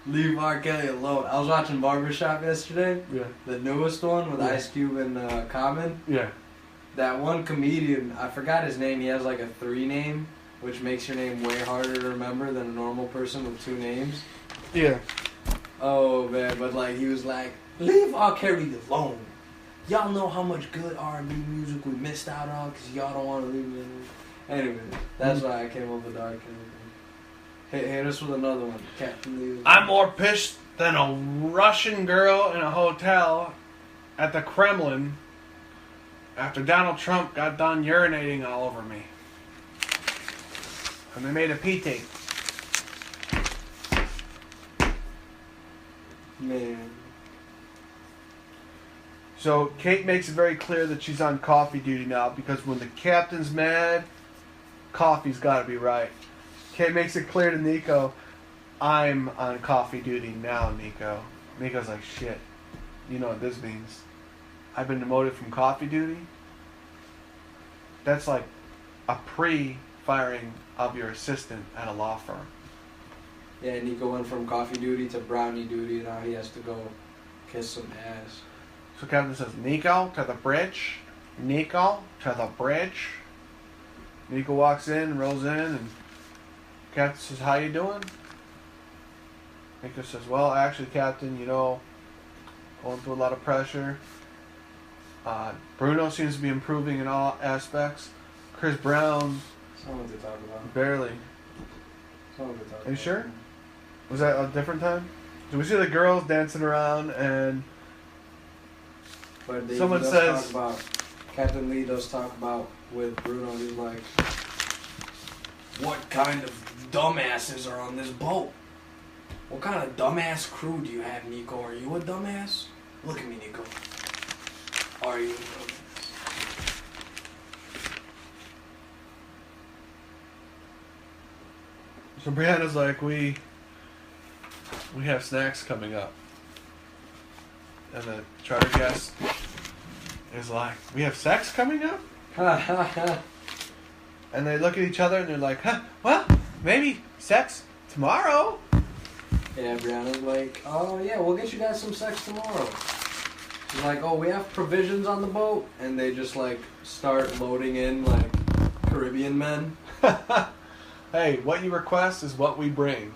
leave R. Kelly alone. I was watching Barbershop yesterday. Yeah. The newest one with Ice Cube and Common. Yeah. That one comedian, I forgot his name. He has like a 3 name, which makes your name way harder to remember than a normal person with 2 names. Yeah. Oh man, but like he was like, leave R. Kelly alone. Y'all know how much good R&B music we missed out on because y'all don't want to leave it. Anyway, that's why I came up with R. Kelly. Hit us with another one, Captain Lee. I'm more pissed than a Russian girl in a hotel at the Kremlin after Donald Trump got done urinating all over me. And they made a pee tape. Man. So Kate makes it very clear that she's on coffee duty now because when the captain's mad, coffee's got to be right. Kate makes it clear to Nico, I'm on coffee duty now, Nico. Nico's like, shit. You know what this means. I've been demoted from coffee duty. That's like a pre-firing of your assistant at a law firm. Yeah, Nico went from coffee duty to brownie duty. Now he has to go kiss some ass. So Captain says, Nico, to the bridge. Nico, to the bridge. Nico walks in, rolls in, and Captain says, how you doing? Nico says, well, actually, Captain, going through a lot of pressure. Bruno seems to be improving in all aspects. Chris Brown, Someone to talk about. barely. Someone to talk about. Are you sure? Was that a different time? Did we see the girls dancing around and But someone does says... talk about, Captain Lee does talk about with Bruno, he's like, what kind of dumbasses are on this boat? What kind of dumbass crew do you have, Nico? Are you a dumbass? Look at me, Nico. Are you a dumbass? So Brianna's like, we have snacks coming up. And the charter guest is like, we have sex coming up? And they look at each other and they're like, well, maybe sex tomorrow. Yeah, Brianna's like, oh yeah, we'll get you guys some sex tomorrow. She's like, oh, we have provisions on the boat. And they just like start loading in like Caribbean men. Hey, what you request is what we bring.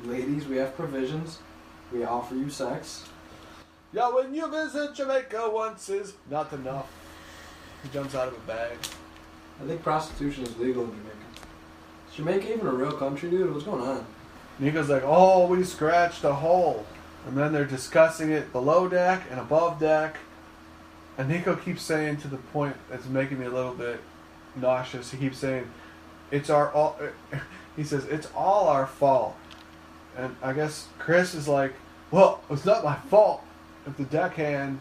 Ladies, we have provisions. We offer you sex. Yeah, when you visit Jamaica once is not enough. He jumps out of a bag. I think prostitution is legal in Jamaica. Is Jamaica even a real country, dude? What's going on? Nico's like, oh, we scratched a hole. And then they're discussing it below deck and above deck. And Nico keeps saying to the point that's making me a little bit nauseous. He keeps saying, he says, it's all our fault. And I guess Chris is like, well, it's not my fault if the deckhand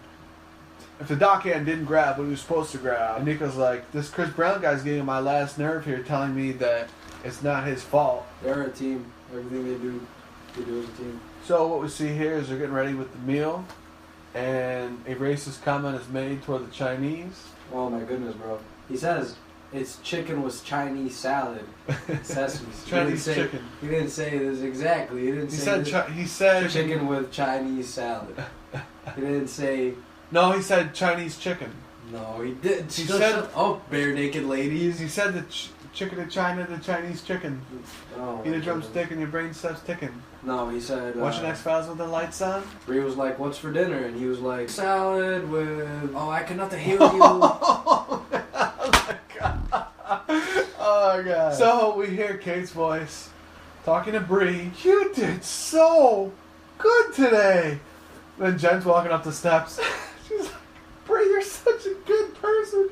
didn't grab what he was supposed to grab. And Nico's like, this Chris Brown guy's getting on my last nerve here telling me that it's not his fault. They're a team. Everything they do as a team. So what we see here is they're getting ready with the meal. And a racist comment is made toward the Chinese. Oh my goodness, bro. He says it's chicken with Chinese salad. Sesame. Chinese chicken. He didn't say this exactly. He said chicken with Chinese salad. He didn't say... No, he said Chinese chicken. No, he didn't. He said... Oh, bare naked ladies. He said the chicken in China, the Chinese chicken. Oh, eat a drumstick and your brain stops ticking. No, he said... Watching X-Files with the lights on? Bree was like, what's for dinner? And he was like, salad with... Oh, I cannot hear you. Oh my god. Oh my god. So we hear Kate's voice talking to Bree. You did so good today. Then Jen's walking up the steps. She's like, Bree, you're such a good person.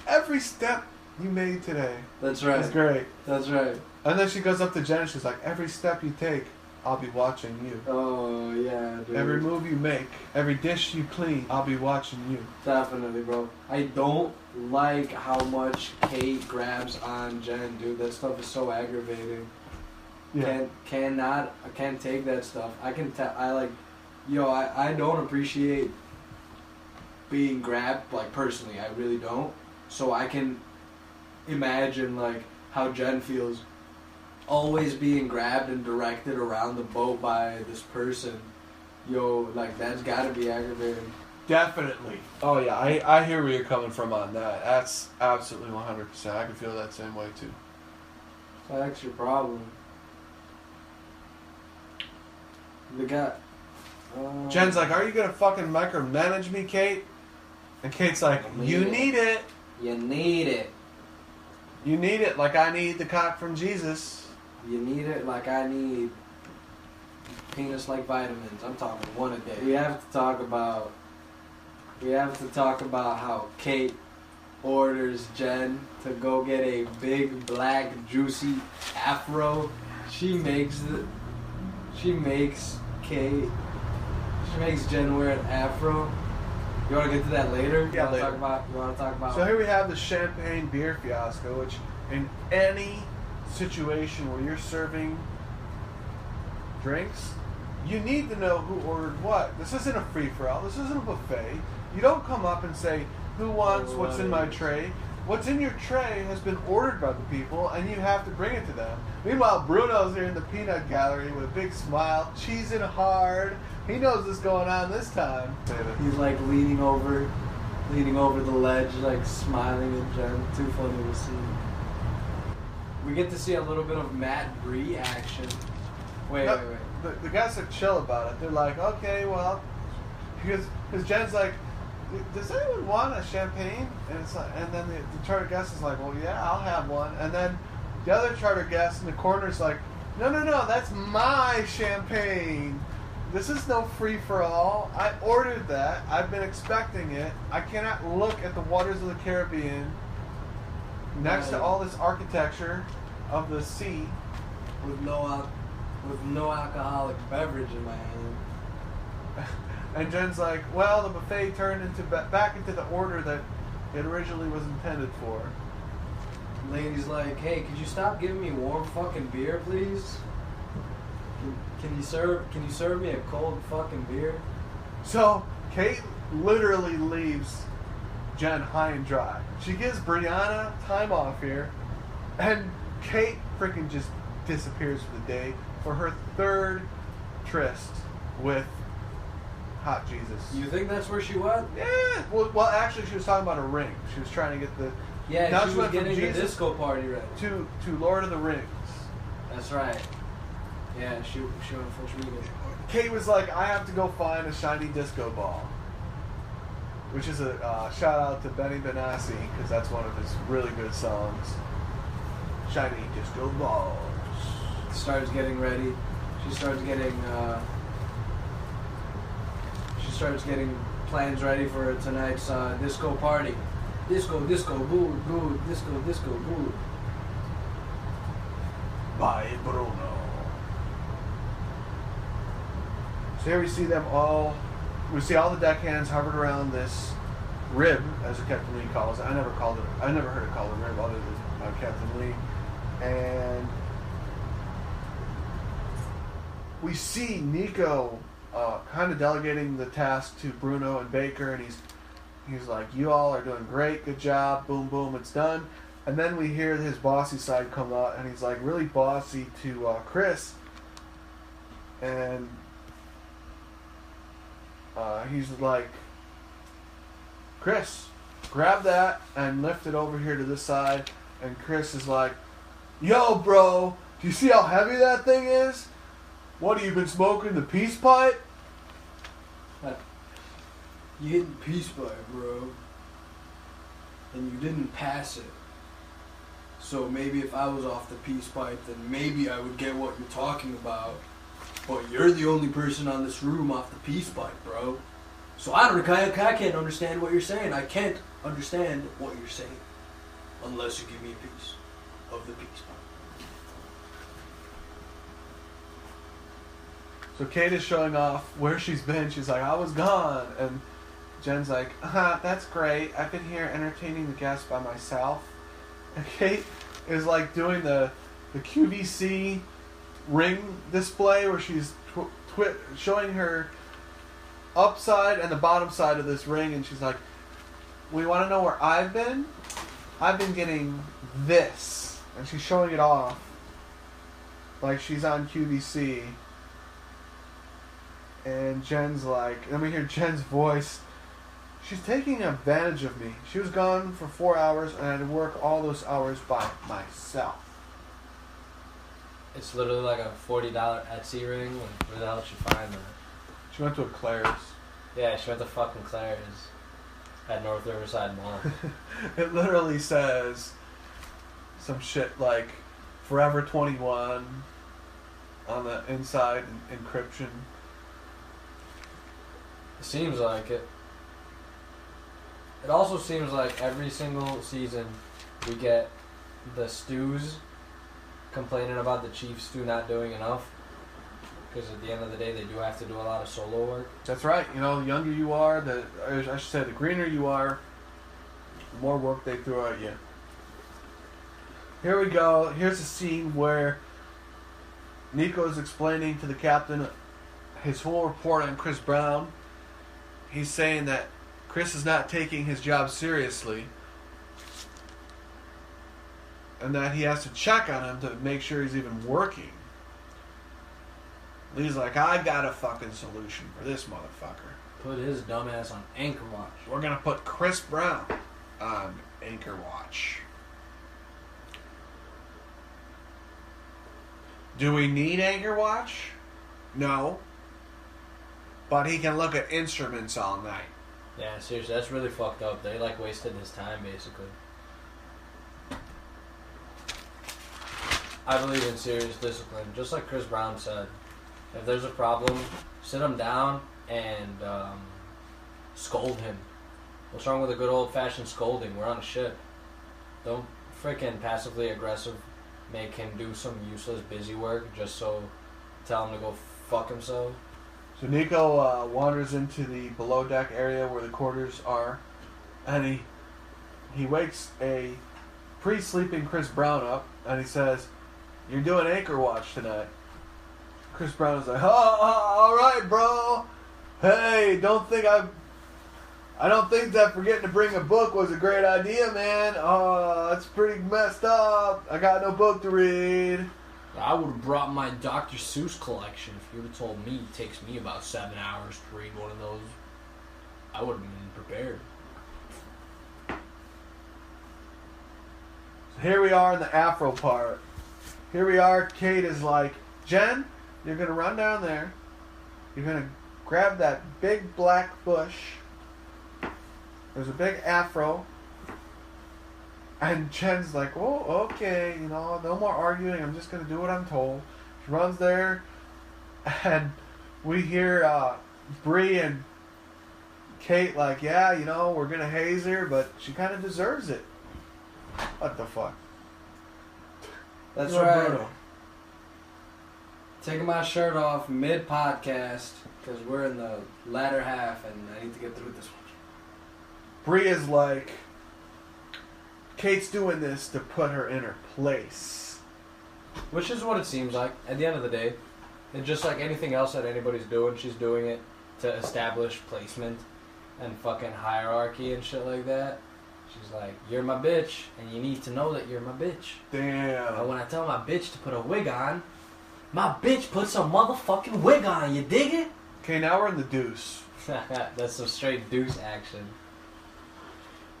Every step you made today. That's right. It's great. That's right. And then she goes up to Jen and she's like, every step you take, I'll be watching you. Oh, yeah, dude. Every move you make, every dish you clean, I'll be watching you. Definitely, bro. I don't like how much Kate grabs on Jen, dude. That stuff is so aggravating. Yeah. I can't take that stuff. I can tell, I don't appreciate being grabbed, like, personally. I really don't. So I can imagine, like, how Jen feels always being grabbed and directed around the boat by this person. Like, that's gotta be aggravating. Definitely. Oh yeah, I hear where you're coming from on that. That's absolutely 100%. I can feel that same way too. That's your problem. The guy... Jen's like, are you gonna fucking micromanage me, Kate? And Kate's like, you need it. You need it. You need it like I need the cock from Jesus. You need it like I need penis-like vitamins. I'm talking one a day. We have to talk about how Kate orders Jen to go get a big black juicy afro. She makes Jen wear an afro. You want to get to that later? Yeah, later. You want to talk about? So here we have the champagne beer fiasco, which in any situation where you're serving drinks, you need to know who ordered what. This isn't a free-for-all. This isn't a buffet. You don't come up and say, who wants what's in my tray? What's in your tray has been ordered by the people, and you have to bring it to them. Meanwhile, Bruno's here in the peanut gallery with a big smile, cheesing hard. He knows what's going on this time. He's like leaning over the ledge, like smiling at Jen. Too funny to see. We get to see a little bit of Matt Bree action. Wait. The guys are chill about it. They're like, okay, well, because Jen's like, does anyone want a champagne? And it's like, and then the charter guest is like, well, yeah, I'll have one. And then the other charter guest in the corner is like, no, that's my champagne. This is no free-for-all. I ordered that. I've been expecting it. I cannot look at the waters of the Caribbean next to all this architecture of the sea with no alcoholic beverage in my hand. And Jen's like, well, the buffet turned back into the order that it originally was intended for. Lady's like, hey, could you stop giving me warm fucking beer, please? Can you serve me a cold fucking beer? So Kate literally leaves Jen high and dry. She gives Brianna time off here, and Kate freaking just disappears for the day for her third tryst with Hot Jesus. You think that's where she went? Yeah. Well, actually, she was talking about a ring. She was trying to get the. Yeah, now she was getting the disco party ready. To Lord of the Rings. That's right. Yeah, she went full Schmiegel. Kate was like, I have to go find a shiny disco ball. Which is a shout out to Benny Benassi, because that's one of his really good songs. Shiny disco balls. Starts getting ready. She starts getting plans ready for tonight's disco party. Disco, boo, disco, boo. By Bruno. So here we see them all. We see all the deckhands hovered around this rib, as Captain Lee calls it. I never heard it called a rib other than Captain Lee. And we see Nico kind of delegating the task to Bruno and Baker, and he's like, you all are doing great, good job, boom, boom, it's done. And then we hear his bossy side come out, and he's like really bossy to Chris. And he's like, Chris, grab that and lift it over here to this side. And Chris is like, yo, bro, do you see how heavy that thing is? What, have you been smoking the peace pipe? You hit the peace pipe, bro. And you didn't pass it. So maybe if I was off the peace pipe, then maybe I would get what you're talking about. But you're the only person on this room off the peace pipe, bro. So I can't understand what you're saying. I can't understand what you're saying. Unless you give me a piece of the peace pipe. So Kate is showing off where she's been. She's like, I was gone. And Jen's like, that's great. I've been here entertaining the guests by myself. And Kate is like doing the QVC ring display where she's showing her upside and the bottom side of this ring. And she's like, we want to know where I've been? I've been getting this. And she's showing it off like she's on QVC. And Jen's like, then we hear Jen's voice. She's taking advantage of me. She was gone for 4 hours, and I had to work all those hours by myself. It's literally like a $40 Etsy ring. Where the hell did she find that? She went to a Claire's. Yeah, she went to fucking Claire's at North Riverside Mall. It literally says some shit like Forever 21 on the inside encryption. It seems like it. It also seems like every single season we get the Stews complaining about the Chief Stew not doing enough. Because at the end of the day, they do have to do a lot of solo work. That's right. You know, the younger you are, I should say the greener you are, the more work they throw at you. Here we go. Here's a scene where Nico is explaining to the captain his whole report on Chris Brown. He's saying that Chris is not taking his job seriously and that he has to check on him to make sure he's even working. Lee's like, I got a fucking solution for this motherfucker. Put his dumbass on Anchor Watch. We're gonna put Chris Brown on Anchor Watch. Do we need Anchor Watch? No. But he can look at instruments all night. Yeah, seriously, that's really fucked up. They like wasted his time, basically. I believe in serious discipline. Just like Chris Brown said, if there's a problem, sit him down and scold him. What's wrong with a good old-fashioned scolding? We're on a ship. Don't freaking passively aggressive make him do some useless busy work just so tell him to go fuck himself. So Nico wanders into the below deck area where the quarters are, and he wakes a pre-sleeping Chris Brown up, and he says, "You're doing Anchor Watch tonight." Chris Brown is like, "Oh, all right, bro. Hey, I don't think that forgetting to bring a book was a great idea, man. Oh, that's pretty messed up. I got no book to read." I would have brought my Dr. Seuss collection if you would have told me it takes me about 7 hours to read one of those. I would have been prepared. So here we are in the Afro part. Here we are. Kate is like, "Jen, you're going to run down there. You're going to grab that big black bush. There's a big afro." And Jen's like, "Oh, okay, no more arguing. I'm just going to do what I'm told." She runs there, and we hear Bree and Kate like, "Yeah, we're going to haze her, but she kind of deserves it." What the fuck? That's right. Bruno. Taking my shirt off mid-podcast because we're in the latter half and I need to get through this one. Bree is like, Kate's doing this to put her in her place. Which is what it seems like. At the end of the day, it's just like anything else that anybody's doing, she's doing it to establish placement and fucking hierarchy and shit like that. She's like, "You're my bitch, and you need to know that you're my bitch." Damn. And when I tell my bitch to put a wig on, my bitch puts a motherfucking wig on, you dig it? Okay, now we're in the deuce. That's some straight deuce action.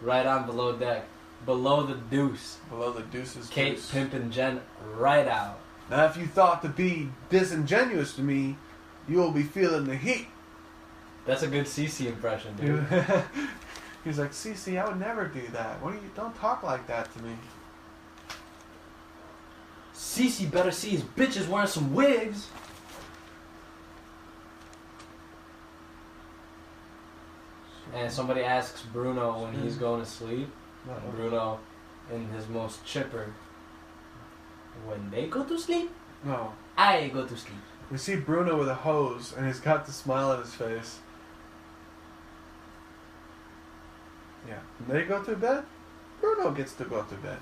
Right on below deck. Below the deuce. Below the deuce's Kate deuce. pimping Jen right out. Now if you thought to be disingenuous to me, you will be feeling the heat. That's a good CC impression, dude. He's like, "Cece, I would never do that. Don't talk like that to me." CC better see his bitches wearing some wigs. And somebody asks Bruno when he's going to sleep. Uh-oh. Bruno, in his most chipper, "When they go to sleep, No. I go to sleep." We see Bruno with a hose, and he's got the smile on his face. Yeah. When they go to bed, Bruno gets to go to bed.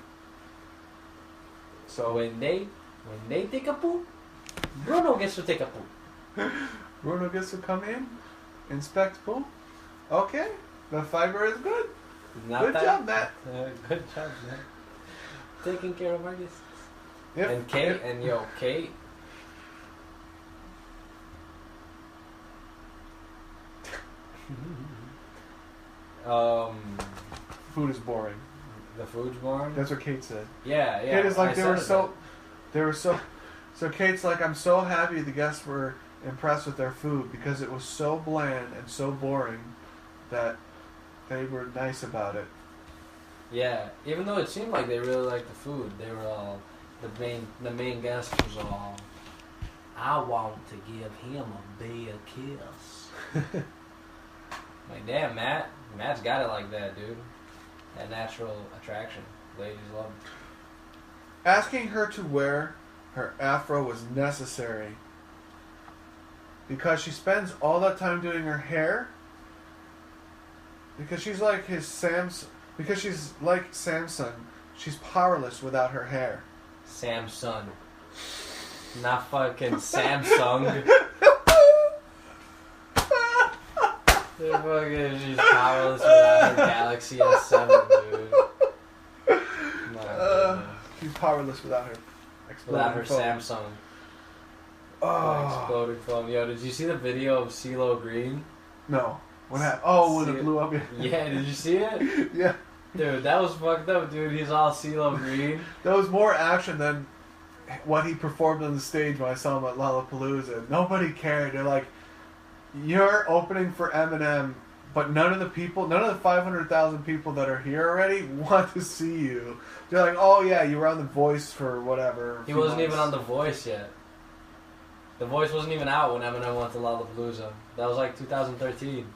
So When they take a poo, Bruno gets to take a poo. Bruno gets to come in, inspect pool. Okay, the fiber is good. Not Good that, job, Matt. Good job, Matt. Taking care of our guests. Yep. And Kate, Kate. Food is boring. The food's boring? That's what Kate said. Yeah. Kate is like, they were so, so Kate's like, "I'm so happy the guests were impressed with their food because it was so bland and so boring that they were nice about it." Yeah, even though it seemed like they really liked the food, they were all, the main guest was all, I want to give him a big kiss. Like, damn, Matt's got it like that, dude. That natural attraction. Ladies love him. Asking her to wear her afro was necessary because she spends all that time doing her hair. Because she's like because she's like Samsung. She's powerless without her hair. Samsung. Not fucking Samsung. She's powerless without her Galaxy S7, dude. She's powerless without her without her phone. Samsung. Oh. Exploding phone. Yo, did you see the video of CeeLo Green? No. What happened? Oh, when it blew up. Yeah, did you see it? Yeah. Dude, that was fucked up, dude. He's all CeeLo Green. That was more action than what he performed on the stage when I saw him at Lollapalooza. Nobody cared. They're like, you're opening for Eminem, but none of the 500,000 people that are here already want to see you. They're like, oh yeah, you were on The Voice for whatever. He wasn't even on The Voice yet. The Voice wasn't even out when Eminem went to Lollapalooza. That was like 2013.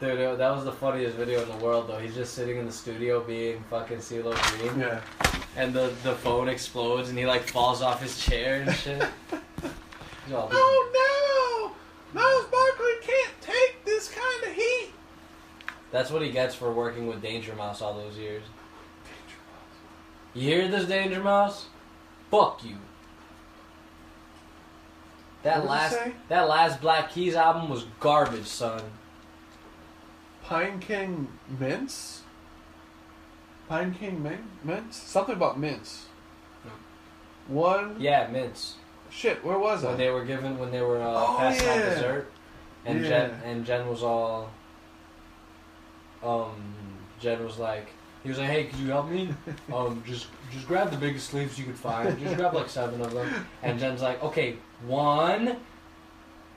Dude, that was the funniest video in the world, though. He's just sitting in the studio being fucking CeeLo Green. Yeah. And the phone explodes and he, like, falls off his chair and shit. Oh, no! Miles Barkley can't take this kind of heat! That's what he gets for working with Danger Mouse all those years. You hear this, Danger Mouse? Fuck you. That last Black Keys album was garbage, son. Pine King Mints? Pine King Mints? Something about mints. One. Yeah, mints. Shit, where was I? When they were passing out dessert, and Jen was all. Jen was like, he was like, hey, could you help me? Just grab the biggest sleeves you could find. Just grab like 7 of them. And Jen's like, okay, 1.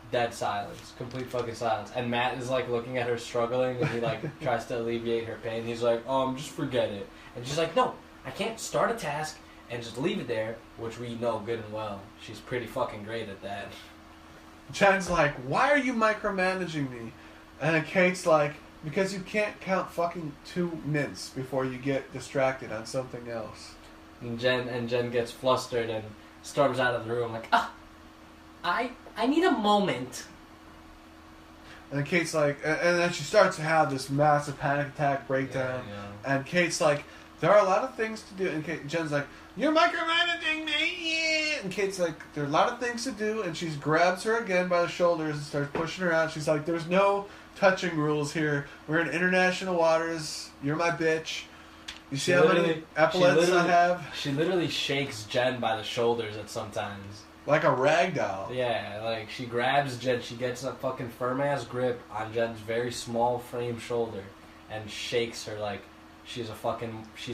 Dead silence. Complete fucking silence. And Matt is like looking at her struggling and he like tries to alleviate her pain. He's like, just forget it. And she's like, no, I can't start a task and just leave it there, which we know good and well. She's pretty fucking great at that. Jen's like, why are you micromanaging me? And then Kate's like, because you can't count fucking 2 mints before you get distracted on something else. And Jen gets flustered and storms out of the room like, I need a moment. And Kate's like, and then she starts to have this massive panic attack breakdown. Yeah. And Kate's like, there are a lot of things to do. And Jen's like, you're micromanaging me. Yeah. And Kate's like, there are a lot of things to do. And she grabs her again by the shoulders and starts pushing her out. She's like, there's no touching rules here. We're in international waters. You're my bitch. You see how many epaulets I have? She literally shakes Jen by the shoulders at sometimes. Like a rag doll. Yeah, like she grabs Jen, she gets a fucking firm ass grip on Jen's very small frame shoulder and shakes her like she's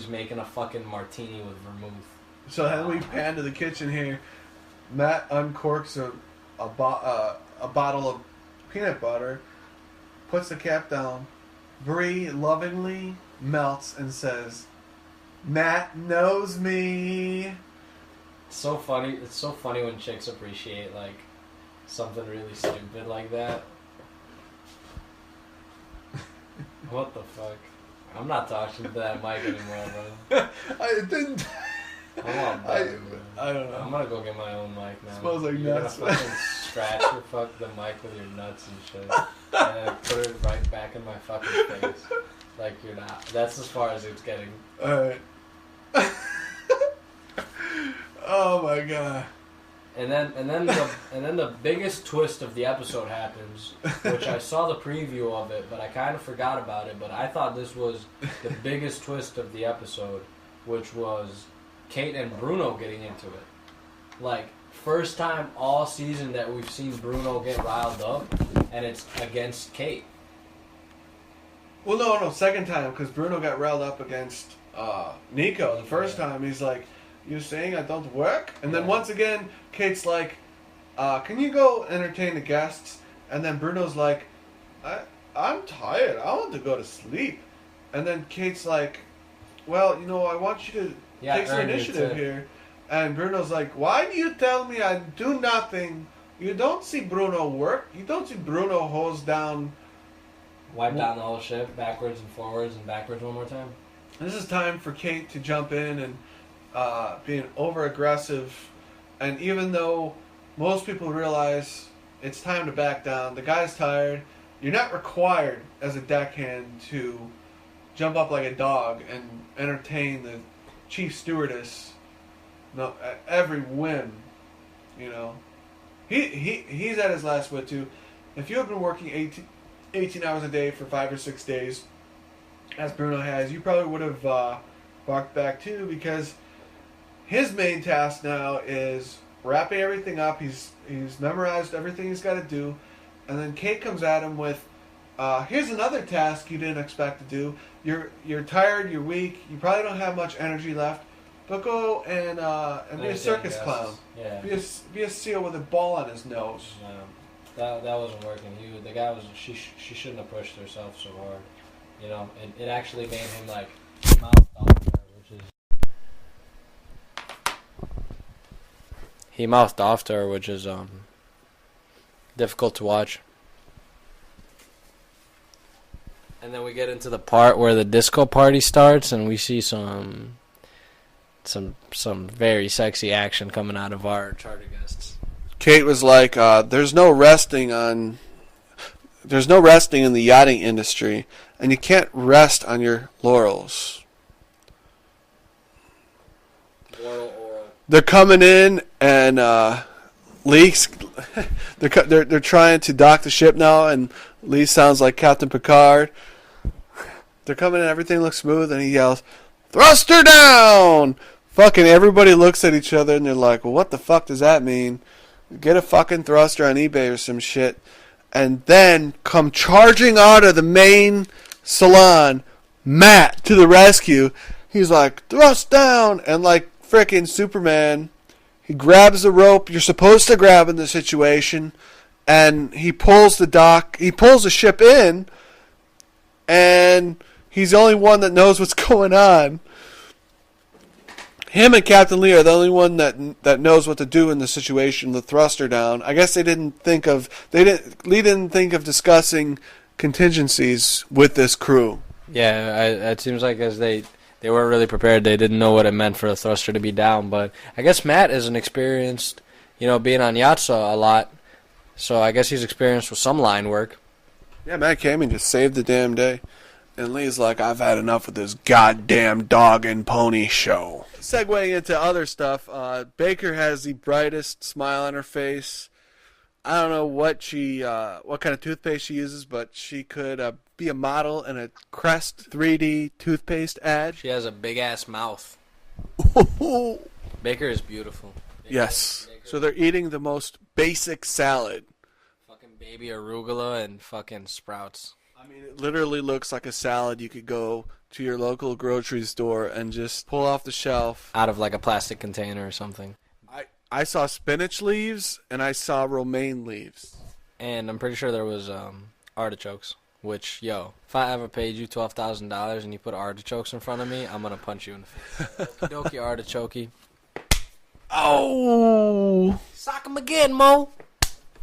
making a fucking martini with vermouth. So then we pan to the kitchen here. Matt uncorks a bottle of peanut butter, puts the cap down. Bree lovingly melts and says, Matt knows me. It's so funny. It's so funny when chicks appreciate like something really stupid like that. What the fuck? I'm not talking to that mic anymore, bro. I didn't. I don't know. I'm gonna go get my own mic now. Smells like You're nuts. Gonna fucking scratch the mic with your nuts and shit, and then put it right back in my fucking face. Like you're not. That's as far as it's getting. Alright. Oh my god. And then the biggest twist of the episode happens, which I saw the preview of it, but I kind of forgot about it. But I thought this was the biggest twist of the episode, which was Kate and Bruno getting into it. Like, first time all season that we've seen Bruno get riled up, and it's against Kate. Well, no, second time, because Bruno got riled up against Nico. The first time, he's like, you're saying I don't work? And then once again, Kate's like, can you go entertain the guests? And then Bruno's like, I'm tired. I want to go to sleep. And then Kate's like, well, I want you to take some initiative here. And Bruno's like, why do you tell me I do nothing? You don't see Bruno work. You don't see Bruno hose down. Wipe down the whole ship, backwards and forwards and backwards one more time. This is time for Kate to jump in and being over-aggressive. And even though most people realize it's time to back down, the guy's tired. You're not required as a deckhand to jump up like a dog and entertain the chief stewardess at every whim. He's at his last wit too. If you have been working 18 hours a day for 5 or 6 days, as Bruno has, you probably would have walked back too, because his main task now is wrapping everything up. He's memorized everything he's got to do, and then Kate comes at him with, here's another task you didn't expect to do. You're tired, you're weak, you probably don't have much energy left, but go and be a circus clown. Yeah. Be a seal with a ball on his nose. That wasn't working. The guy was she shouldn't have pushed herself so hard. It actually made him like mouthed off to her, which is difficult to watch. And then we get into the part where the disco party starts, and we see some very sexy action coming out of our charter guests. Kate was like, there's no resting in the yachting industry, and you can't rest on your laurels. Oral. They're coming in, and Lee's they're trying to dock the ship now, and Lee sounds like Captain Picard. They're coming in, everything looks smooth, and he yells, "Thruster down!" Fucking everybody looks at each other, and they're like, well, what the fuck does that mean? Get a fucking thruster on eBay or some shit. And then come charging out of the main salon, Matt, to the rescue. He's like, thrust down! And like frickin' Superman, he grabs the rope you're supposed to grab in the situation, and he pulls the ship in, and he's the only one that knows what's going on. Him and Captain Lee are the only one that knows what to do in the situation. The thruster down. I guess Lee didn't think of discussing contingencies with this crew. Yeah, it seems like as they weren't really prepared. They didn't know what it meant for a thruster to be down. But I guess Matt isn't experienced, being on yachts a lot. So I guess he's experienced with some line work. Yeah, Matt came and just saved the damn day. And Lee's like, I've had enough of this goddamn dog and pony show. Segueing into other stuff, Baker has the brightest smile on her face. I don't know what kind of toothpaste she uses, but she could be a model in a Crest 3D toothpaste ad. She has a big-ass mouth. Baker is beautiful. Yes. So they're eating the most basic salad. Fucking baby arugula and fucking sprouts. I mean, it literally looks like a salad you could go to your local grocery store and just pull off the shelf. Out of like a plastic container or something. I saw spinach leaves and I saw romaine leaves. And I'm pretty sure there was artichokes. Which, if I ever paid you $12,000 and you put artichokes in front of me, I'm going to punch you in the face. Okie artichoke. Oh! Sock him again, Mo!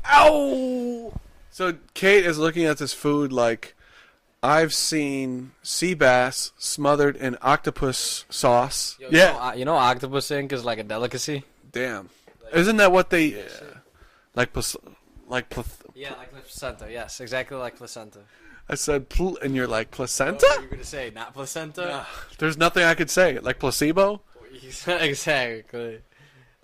Ow! So Kate is looking at this food like, I've seen sea bass smothered in octopus sauce. You know octopus ink is like a delicacy? Damn. Isn't that what they... Yeah, like like placenta. Yes, exactly like placenta. I said, and you're like, placenta? What were you going to say? Not placenta? There's nothing I could say. Like placebo? Exactly.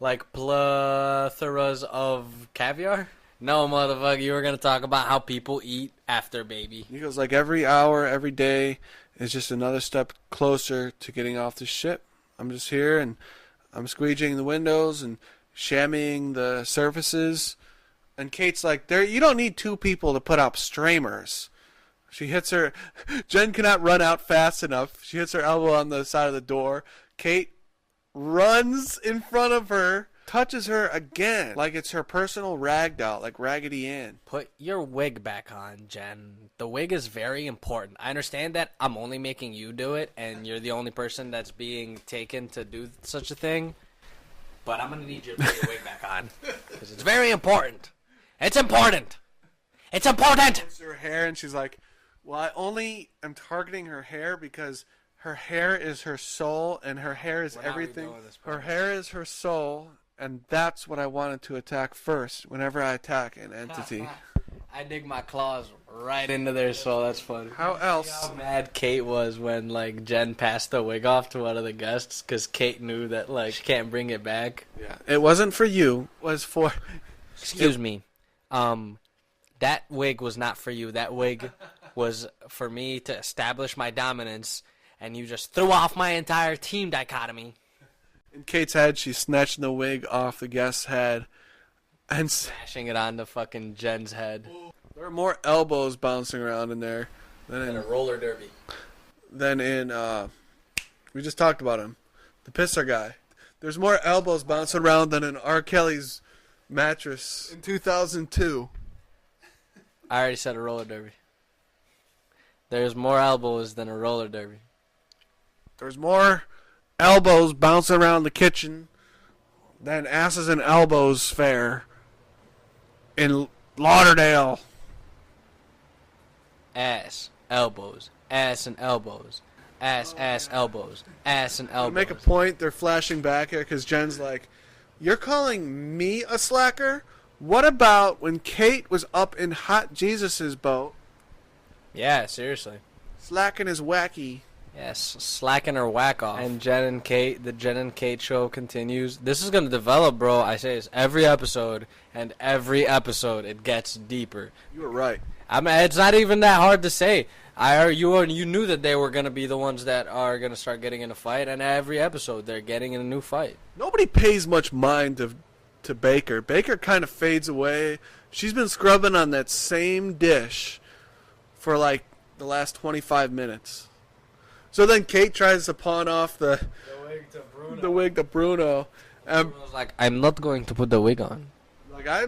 Like plethoras of caviar? No, motherfucker, you were going to talk about how people eat after baby. He goes, like, every hour, every day is just another step closer to getting off the ship. I'm just here, and I'm squeegeeing the windows and shammying the surfaces. And Kate's like, you don't need two people to put up streamers. She hits her... Jen cannot run out fast enough. She hits her elbow on the side of the door. Kate runs in front of her touches her again like it's her personal rag doll, like Raggedy Ann. Put your wig back on, Jen. The wig is very important. I understand that I'm only making you do it, and you're the only person that's being taken to do such a thing. But I'm going to need you to put your wig back on. Because it's very important. It's important. It's important! It's her hair, and she's like, well, I only am targeting her hair because her hair is her soul, and her hair is everything. Her hair is her soul, and that's what I wanted to attack first whenever I attack an entity. I dig my claws right into their soul. That's funny. How else? How mad Kate was when, like, Jen passed the wig off to one of the guests because Kate knew that, like, she can't bring it back. Yeah. It wasn't for you. It was for... Excuse me. That wig was not for you. That wig was for me to establish my dominance, and you just threw off my entire team dichotomy. In Kate's head, she's snatching the wig off the guest's head and Smashing it onto fucking Jen's head. there are more elbows bouncing around in there than And in... a roller derby. We just talked about him. The pisser guy. There's more elbows bouncing around than in R. Kelly's mattress in 2002. I already said a roller derby. There's more elbows than a roller derby. There's more elbows bouncing around the kitchen than asses and elbows fair in Lauderdale. Ass, elbows, ass and elbows, ass, elbows, ass and To elbows. make a point, they're flashing back here because Jen's like, you're calling me a slacker? What about when Kate was up in Hot Jesus's boat? Yeah, seriously. Slacking is wacky. Yes, slacking or whack off. And Jen and Kate, the Jen and Kate show continues. This is going to develop, bro. I say this every episode, and every episode it gets deeper. You were right. I mean, it's not even that hard to say. You knew that they were going to be the ones that are going to start getting in a fight, and every episode they're getting in a new fight. Nobody pays much mind to Baker. Baker kind of fades away. She's been scrubbing on that same dish for like the last 25 minutes. So then Kate tries to pawn off the wig to Bruno. Bruno's like, I'm not going to put the wig on. Like I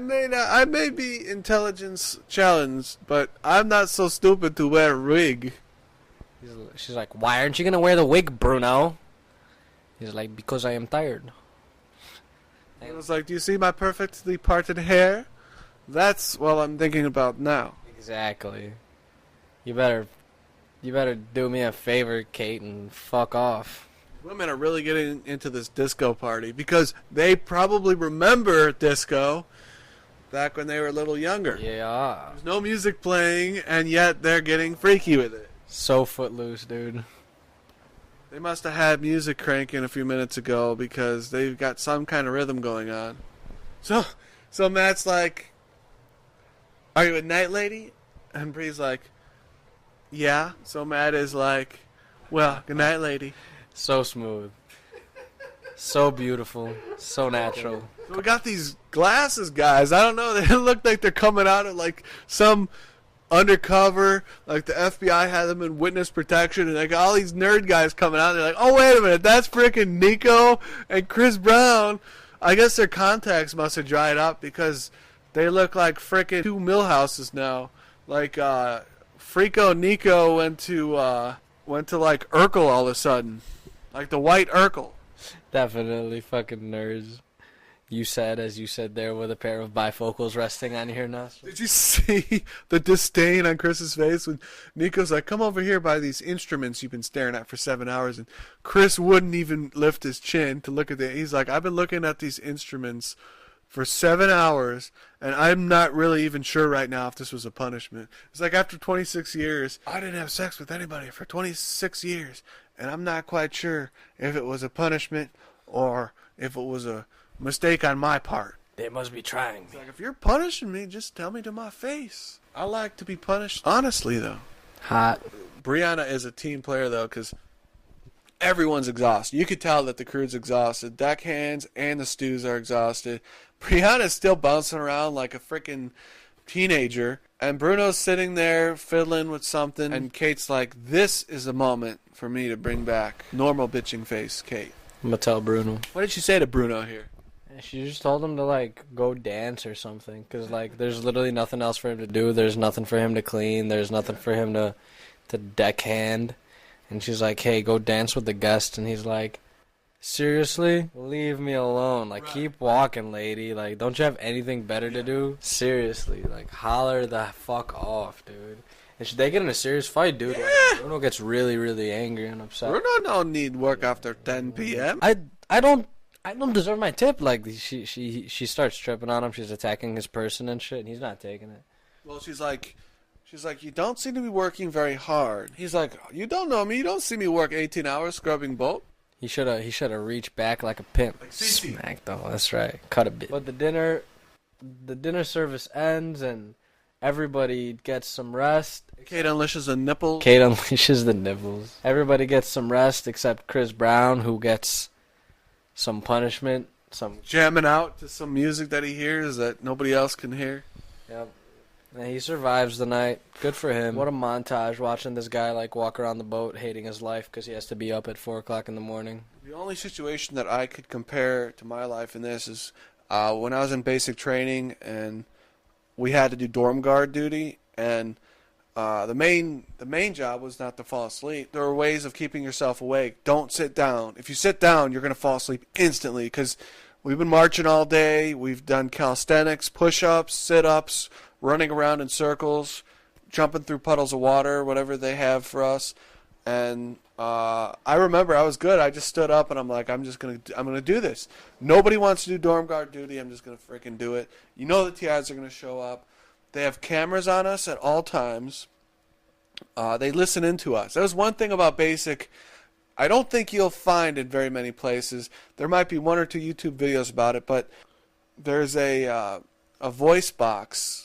may be intelligence challenged, but I'm not so stupid to wear a wig. She's like, why aren't you going to wear the wig, Bruno? He's like, because I am tired. I was like, do you see my perfectly parted hair? That's what I'm thinking about now. Exactly. You better do me a favor, Kate, and fuck off. Women are really getting into this disco party because they probably remember disco back when they were a little younger. Yeah. There's no music playing, and yet they're getting freaky with it. So footloose, dude. They must have had music cranking a few minutes ago because they've got some kind of rhythm going on. So Matt's like, are you a night lady? And Bree's like, yeah. So Matt is like, well, good night, lady. So smooth. So beautiful. So natural. So we got these glasses guys. I don't know. They look like they're coming out of like some undercover, like the FBI had them in witness protection, and they got all these nerd guys coming out. They're like, oh, wait a minute. That's freaking Nico and Chris Brown. I guess their contacts must have dried up because they look like freaking two Millhouses now. Like, Frico Nico went to like Urkel all of a sudden. Like the white Urkel. Definitely fucking nerds. You said, as you said there, with a pair of bifocals resting on your nostrils. Did you see the disdain on Chris's face when Nico's like, come over here by these instruments you've been staring at for 7 hours, and Chris wouldn't even lift his chin to look at it. He's like, I've been looking at these instruments for 7 hours, and I'm not really even sure right now if this was a punishment. It's like after 26 years, I didn't have sex with anybody for 26 years, and I'm not quite sure if it was a punishment or if it was a mistake on my part. They must be trying me. It's like, if you're punishing me, just tell me to my face. I like to be punished honestly, though. Hot. Brianna is a team player, though, because everyone's exhausted. You could tell that the crew's exhausted. Deckhands and the stews are exhausted. Brianna's still bouncing around like a freaking teenager. And Bruno's sitting there fiddling with something. And Kate's like, this is the moment for me to bring back normal bitching face Kate. I'm going to tell Bruno. What did she say to Bruno here? She just told him to, like, go dance or something. Because, like, there's literally nothing else for him to do. There's nothing for him to clean. There's nothing for him to deckhand. And she's like, hey, go dance with the guest. And he's like, seriously? Leave me alone. Like, keep walking, lady. Like, don't you have anything better to do? Seriously. Like, holler the fuck off, dude. And they get in a serious fight, dude. Yeah. Like, Bruno gets really, really angry and upset. Bruno don't need work after 10 p.m. I don't deserve my tip. Like, she starts tripping on him. She's attacking his person and shit, and he's not taking it. Well, she's like, you don't seem to be working very hard. He's like, you don't know me. You don't see me work 18 hours scrubbing boat. He should have reached back like a pimp. Like Cici. Smacked though. That's right. Cut a bit. But the dinner service ends and everybody gets some rest. Kate unleashes a nipple. Kate unleashes the nipples. Everybody gets some rest except Chris Brown, who gets some punishment. Some jamming out to some music that he hears that nobody else can hear. Yep. And he survives the night. Good for him. What a montage watching this guy like walk around the boat hating his life because he has to be up at 4 o'clock in the morning. The only situation that I could compare to my life in this is when I was in basic training and we had to do dorm guard duty, and the main job was not to fall asleep. There are ways of keeping yourself awake. Don't sit down. If you sit down, you're going to fall asleep instantly because we've been marching all day. We've done calisthenics, push-ups, sit-ups, running around in circles, jumping through puddles of water, whatever they have for us. And I remember I was good. I just stood up and I'm like, I'm gonna do this. Nobody wants to do dorm guard duty. I'm just gonna freaking do it. You know the TIs are gonna show up. They have cameras on us at all times. They listen into us. That was one thing about basic. I don't think you'll find in very many places. There might be 1 or 2 YouTube videos about it, but there's a voice box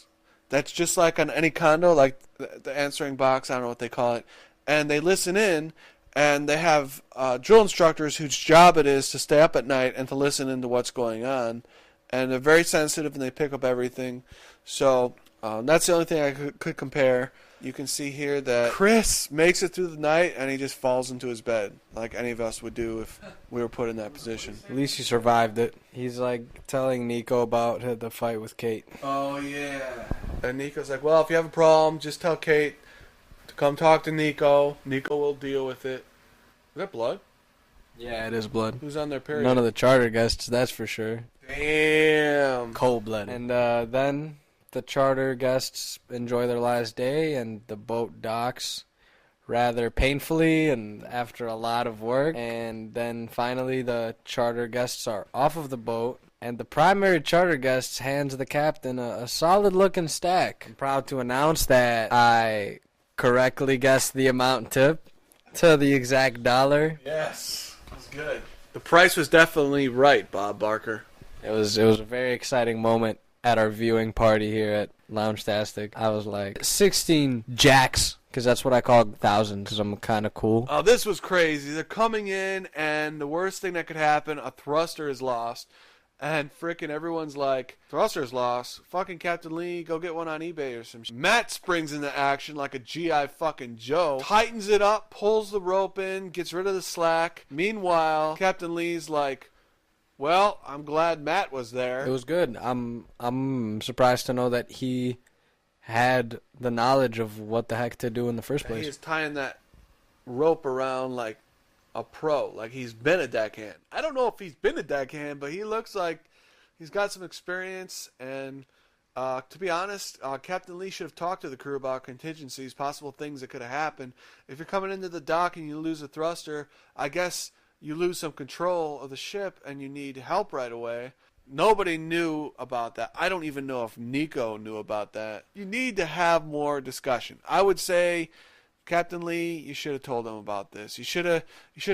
that's just like on any condo, like the answering box. I don't know what they call it. And they listen in, and they have drill instructors whose job it is to stay up at night and to listen into what's going on. And they're very sensitive, and they pick up everything. So that's the only thing I could compare. You can see here that Chris makes it through the night, and he just falls into his bed, like any of us would do if we were put in that position. At least he survived it. He's like telling Nico about the fight with Kate. Oh, yeah. And Nico's like, well, if you have a problem, just tell Kate to come talk to Nico. Nico will deal with it. Is that blood? Yeah, it is blood. Who's on their period? None of the charter guests, that's for sure. Damn. Cold blood. And then the charter guests enjoy their last day, and the boat docks rather painfully and after a lot of work. And then finally the charter guests are off of the boat, and the primary charter guest hands the captain a solid-looking stack. I'm proud to announce that I correctly guessed the amount tip to the exact dollar. Yes, that's good. The price was definitely right, Bob Barker. It was a very exciting moment at our viewing party here at Lounge-tastic. I was like, 16 jacks, because that's what I call thousands, because I'm kind of cool. Oh, this was crazy. They're coming in, and the worst thing that could happen, a thruster is lost. And frickin' everyone's like, thruster's lost. Fucking Captain Lee, go get one on eBay or some shit. Matt springs into action like a G.I. fucking Joe. Tightens it up, pulls the rope in, gets rid of the slack. Meanwhile, Captain Lee's like, well, I'm glad Matt was there. It was good. I'm surprised to know that he had the knowledge of what the heck to do in the first place. He's tying that rope around like a pro, like he's been a deckhand. I don't know if he's been a deckhand, but he looks like he's got some experience. And to be honest, Captain Lee should have talked to the crew about contingencies, possible things that could have happened. If you're coming into the dock and you lose a thruster, I guess you lose some control of the ship and you need help right away. Nobody knew about that. I don't even know if Nico knew about that. You need to have more discussion. I would say, Captain Lee, you should have told them about this. You should have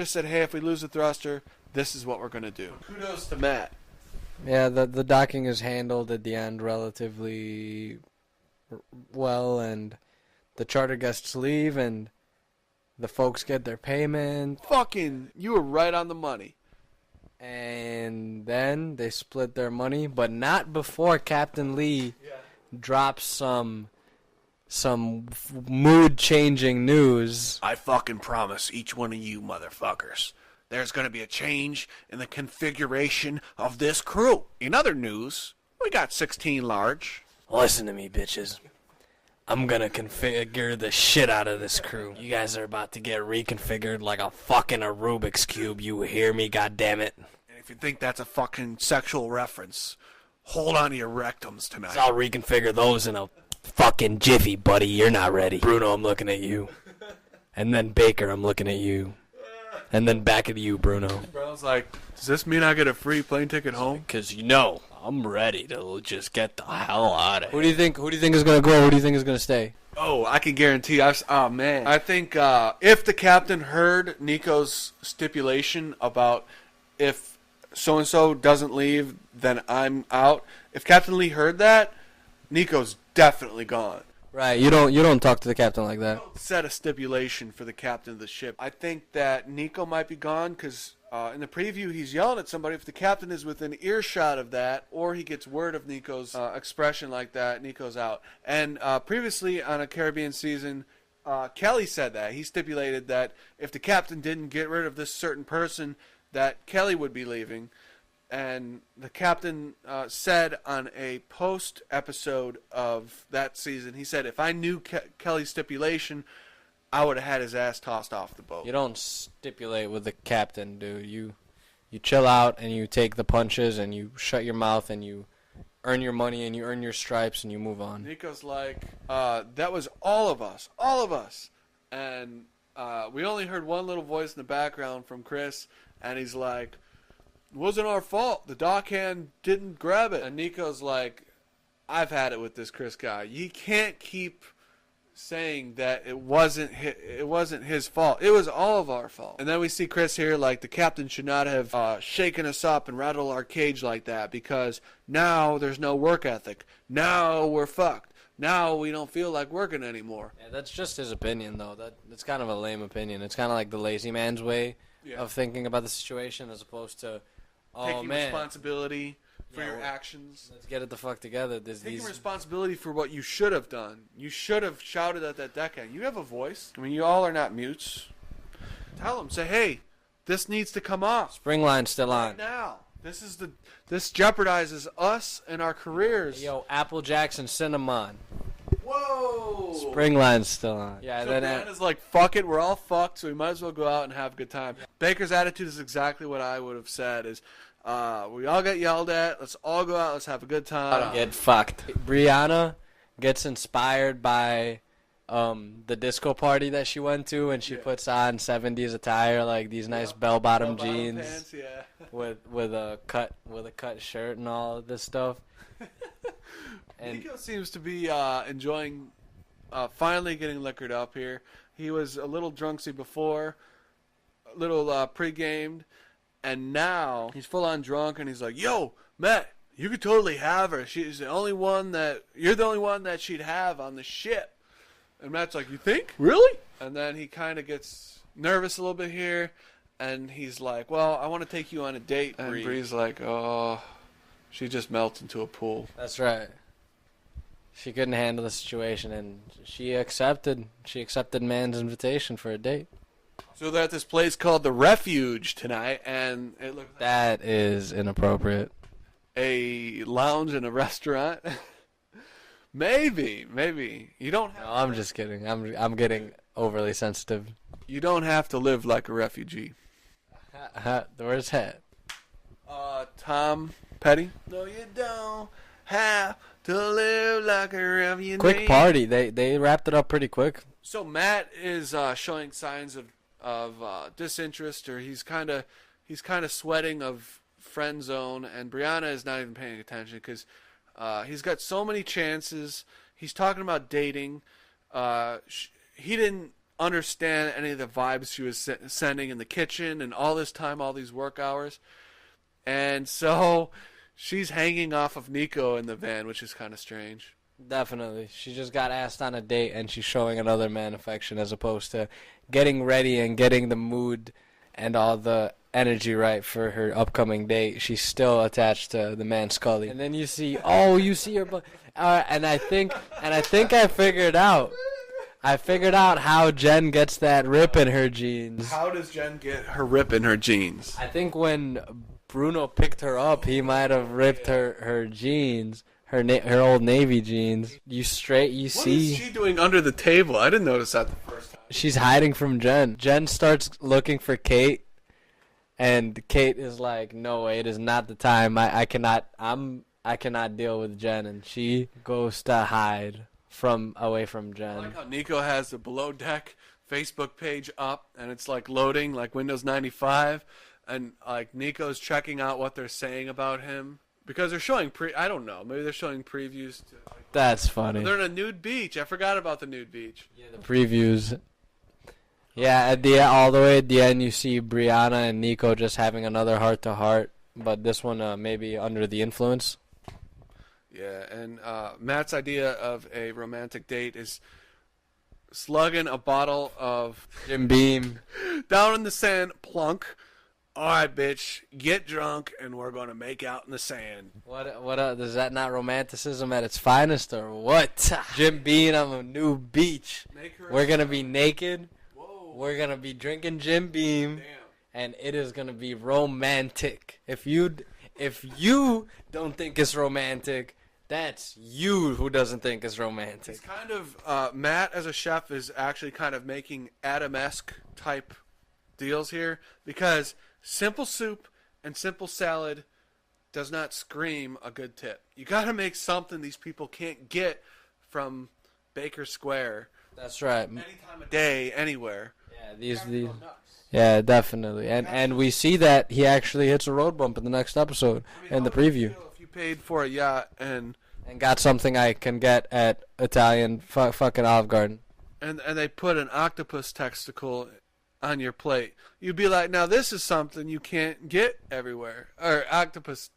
said, hey, if we lose the thruster, this is what we're going to do. Kudos to Matt. Yeah, the docking is handled at the end relatively well, and the charter guests leave, and the folks get their payment. Fucking, you were right on the money. And then they split their money, but not before Captain Lee drops some mood-changing news. I fucking promise each one of you motherfuckers there's going to be a change in the configuration of this crew. In other news, we got 16 large. Listen to me, bitches. I'm gonna configure the shit out of this crew. You guys are about to get reconfigured like a fucking Rubik's Cube. You hear me, goddammit? And if you think that's a fucking sexual reference, hold on to your rectums tonight. I'll reconfigure those in a fucking jiffy, buddy. You're not ready. Bruno, I'm looking at you. And then Baker, I'm looking at you. And then back at you, Bruno. Bro's like, does this mean I get a free plane ticket home? Because I'm ready to just get the hell out of here. Who do you think is going to go? Who do you think is going to stay? Oh, I can guarantee. Oh, man. I think if the captain heard Nico's stipulation about if so-and-so doesn't leave, then I'm out. If Captain Lee heard that, Nico's definitely gone. Right, you don't talk to the captain like that. Don't set a stipulation for the captain of the ship. I think that Nico might be gone because in the preview he's yelling at somebody. If the captain is within earshot of that, or he gets word of Nico's expression like that, Nico's out. And previously on a Caribbean season, Kelly said that. He stipulated that if the captain didn't get rid of this certain person, that Kelly would be leaving. And the captain said on a post-episode of that season, he said, if I knew Kelly's stipulation, I would have had his ass tossed off the boat. You don't stipulate with the captain, dude. You chill out and you take the punches and you shut your mouth and you earn your money and you earn your stripes and you move on. Nico's like, that was all of us. And we only heard one little voice in the background from Chris, and he's like, it wasn't our fault. The dockhand didn't grab it. And Nico's like, I've had it with this Chris guy. You can't keep saying that it wasn't his fault. It was all of our fault. And then we see Chris here like the captain should not have shaken us up and rattled our cage like that because now there's no work ethic. Now we're fucked. Now we don't feel like working anymore. Yeah, that's just his opinion, though. That's kind of a lame opinion. It's kind of like the lazy man's way of thinking about the situation as opposed to, taking responsibility for your actions. Let's get it the fuck together. Taking responsibility for what you should have done. You should have shouted at that deckhand. You have a voice. I mean, you all are not mutes. Tell them. Say, hey, this needs to come off. Spring line's still on. Right now. This jeopardizes us and our careers. Yo, Apple Jackson Cinnamon. Whoa! Spring line's still on. Yeah, so then is like, fuck it, we're all fucked, so we might as well go out and have a good time. Baker's attitude is exactly what I would have said, is we all get yelled at, let's all go out, let's have a good time. Get fucked. Brianna gets inspired by the disco party that she went to, and she puts on 70s attire, like these nice bell-bottom jeans pants, with a cut shirt and all of this stuff. And Nico seems to be enjoying finally getting liquored up here. He was a little drunksy before, a little pre-gamed, and now he's full-on drunk, and he's like, yo, Matt, you could totally have her. You're the only one that she'd have on the ship. And Matt's like, you think? Really? And then he kind of gets nervous a little bit here, and he's like, well, I want to take you on a date, Bree. And Bree's like, oh, she just melts into a pool. That's right. She couldn't handle the situation, and she accepted man's invitation for a date. So they're at this place called The Refuge tonight, and it looks like that is inappropriate. A lounge and a restaurant. Maybe. You don't have No, I'm just kidding. I'm getting overly sensitive. You don't have to live like a refugee. Where's Hat? Tom Petty? No, you don't have to live like a refugee. Quick party. They wrapped it up pretty quick. So Matt is showing signs of disinterest, or he's kind of sweating of friend zone, and Brianna is not even paying attention because he's got so many chances. He's talking about dating. He didn't understand any of the vibes she was sending in the kitchen and all this time, all these work hours. And so she's hanging off of Nico in the van, which is kind of strange. Definitely. She just got asked on a date, and she's showing another man affection as opposed to getting ready and getting the mood and all the energy right for her upcoming date. She's still attached to the man Scully. And then you see her, and I think I figured out. I figured out how Jen gets that rip in her jeans. How does Jen get her rip in her jeans? I think when Bruno picked her up, he might have ripped her jeans, her old Navy jeans. You see. What is she doing under the table? I didn't notice that the first time. She's hiding from Jen. Jen starts looking for Kate, and Kate is like, "No, it is not the time. I cannot deal with Jen," and she goes to hide away from Jen. I like how Nico has the Below Deck Facebook page up, and it's like loading like Windows 95, and like Nico's checking out what they're saying about him because they're showing I don't know, maybe they're showing previews. That's funny. They're in a nude beach. I forgot about the nude beach. Yeah, the previews. Yeah, all the way at the end, you see Brianna and Nico just having another heart-to-heart, but this one maybe under the influence. Yeah, and Matt's idea of a romantic date is slugging a bottle of Jim Beam down in the sand, plunk. All right, bitch, get drunk, and we're going to make out in the sand. What is that not romanticism at its finest, or what? Jim Beam on a new beach. We're going to be naked. Whoa. We're going to be drinking Jim Beam. Damn. And it is going to be romantic. If you don't think it's romantic, that's you who doesn't think it's romantic. It's kind of, Matt as a chef is actually kind of making Adam-esque type deals here because simple soup and simple salad does not scream a good tip. You got to make something these people can't get from Baker Square. That's right. Any time of day, anywhere. Yeah, these. Yeah, definitely. And we see that he actually hits a road bump in the next episode in the preview. If you paid for a yacht and got something I can get at Italian fucking Olive Garden. And they put an octopus testicle on your plate, you'd be like, now this is something you can't get everywhere. Or octopus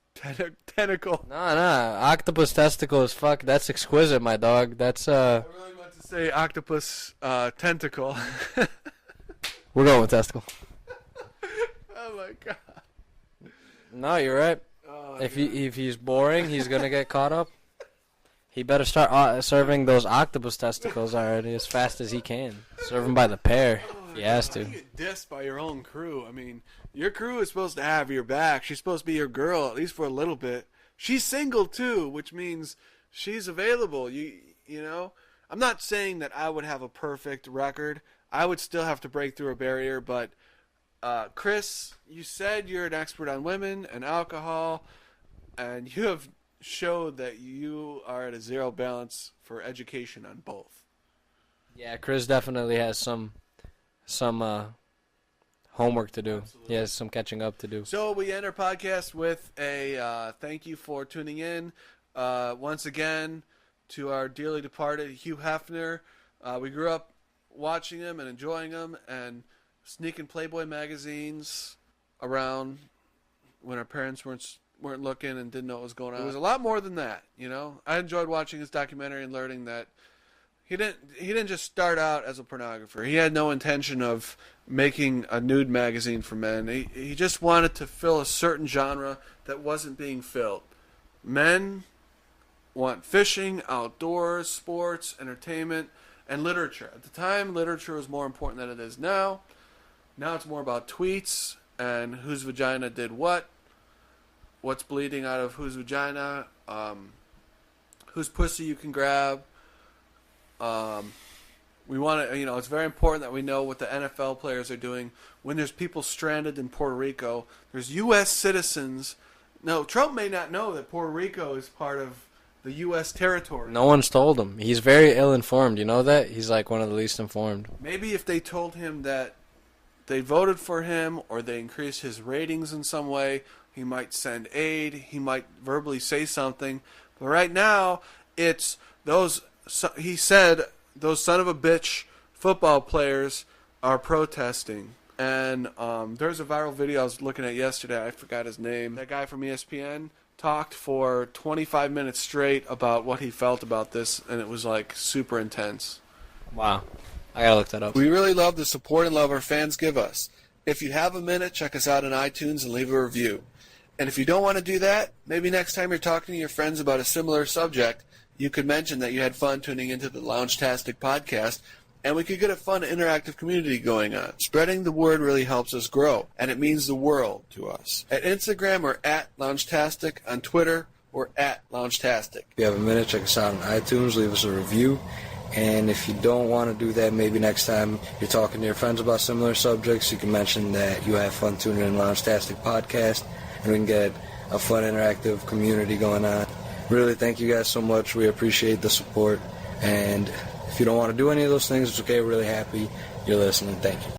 tentacle. No, octopus testicle is that's exquisite, my dog. That's I really meant to say octopus tentacle. We're going with testicle. Oh my god. No, you're right. Oh, if he's boring, he's gonna get caught up. He better start serving those octopus testicles already as fast as he can. Serve them by the pair if he has to. You get dissed by your own crew. I mean, your crew is supposed to have your back. She's supposed to be your girl, at least for a little bit. She's single, too, which means she's available. You know? I'm not saying that I would have a perfect record. I would still have to break through a barrier, but Chris, you said you're an expert on women and alcohol, and you have showed that you are at a zero balance for education on both. Yeah, Chris definitely has some homework to do. Absolutely. He has some catching up to do. So we end our podcast with a thank you for tuning in. Once again, to our dearly departed Hugh Hefner. We grew up watching him and enjoying him and sneaking Playboy magazines around when our parents weren't looking and didn't know what was going on. It was a lot more than that, you know. I enjoyed watching his documentary and learning that he didn't just start out as a pornographer. He had no intention of making a nude magazine for men. He just wanted to fill a certain genre that wasn't being filled. Men want fishing, outdoors, sports, entertainment, and literature. At the time, literature was more important than it is now. Now it's more about tweets and whose vagina did what's bleeding out of whose vagina, whose pussy you can grab. We want to, it's very important that we know what the NFL players are doing. When there's people stranded in Puerto Rico, there's U.S. citizens. No, Trump may not know that Puerto Rico is part of the U.S. territory. No one's told him. He's very ill-informed. You know that? He's like one of the least informed. Maybe if they told him that they voted for him or they increased his ratings in some way, he might send aid. He might verbally say something. But right now, it's those, he said, those son of a bitch football players are protesting. And there's a viral video I was looking at yesterday. I forgot his name. That guy from ESPN talked for 25 minutes straight about what he felt about this, and it was like super intense. Wow. I gotta look that up. We really love the support and love our fans give us. If you have a minute, check us out on iTunes and leave a review. And if you don't want to do that, maybe next time you're talking to your friends about a similar subject, you could mention that you had fun tuning into the Lounge-tastic podcast and we could get a fun interactive community going on. Spreading the word really helps us grow, and it means the world to us. At Instagram, we're at Loungetastic. On Twitter, we're at Loungetastic. If you have a minute, check us out on iTunes, leave us a review. And if you don't want to do that, maybe next time you're talking to your friends about similar subjects, you can mention that you have fun tuning in Loungetastic podcast, and we can get a fun interactive community going on. Really, thank you guys so much. We appreciate the support. And if you don't want to do any of those things, it's okay. We're really happy you're listening. Thank you.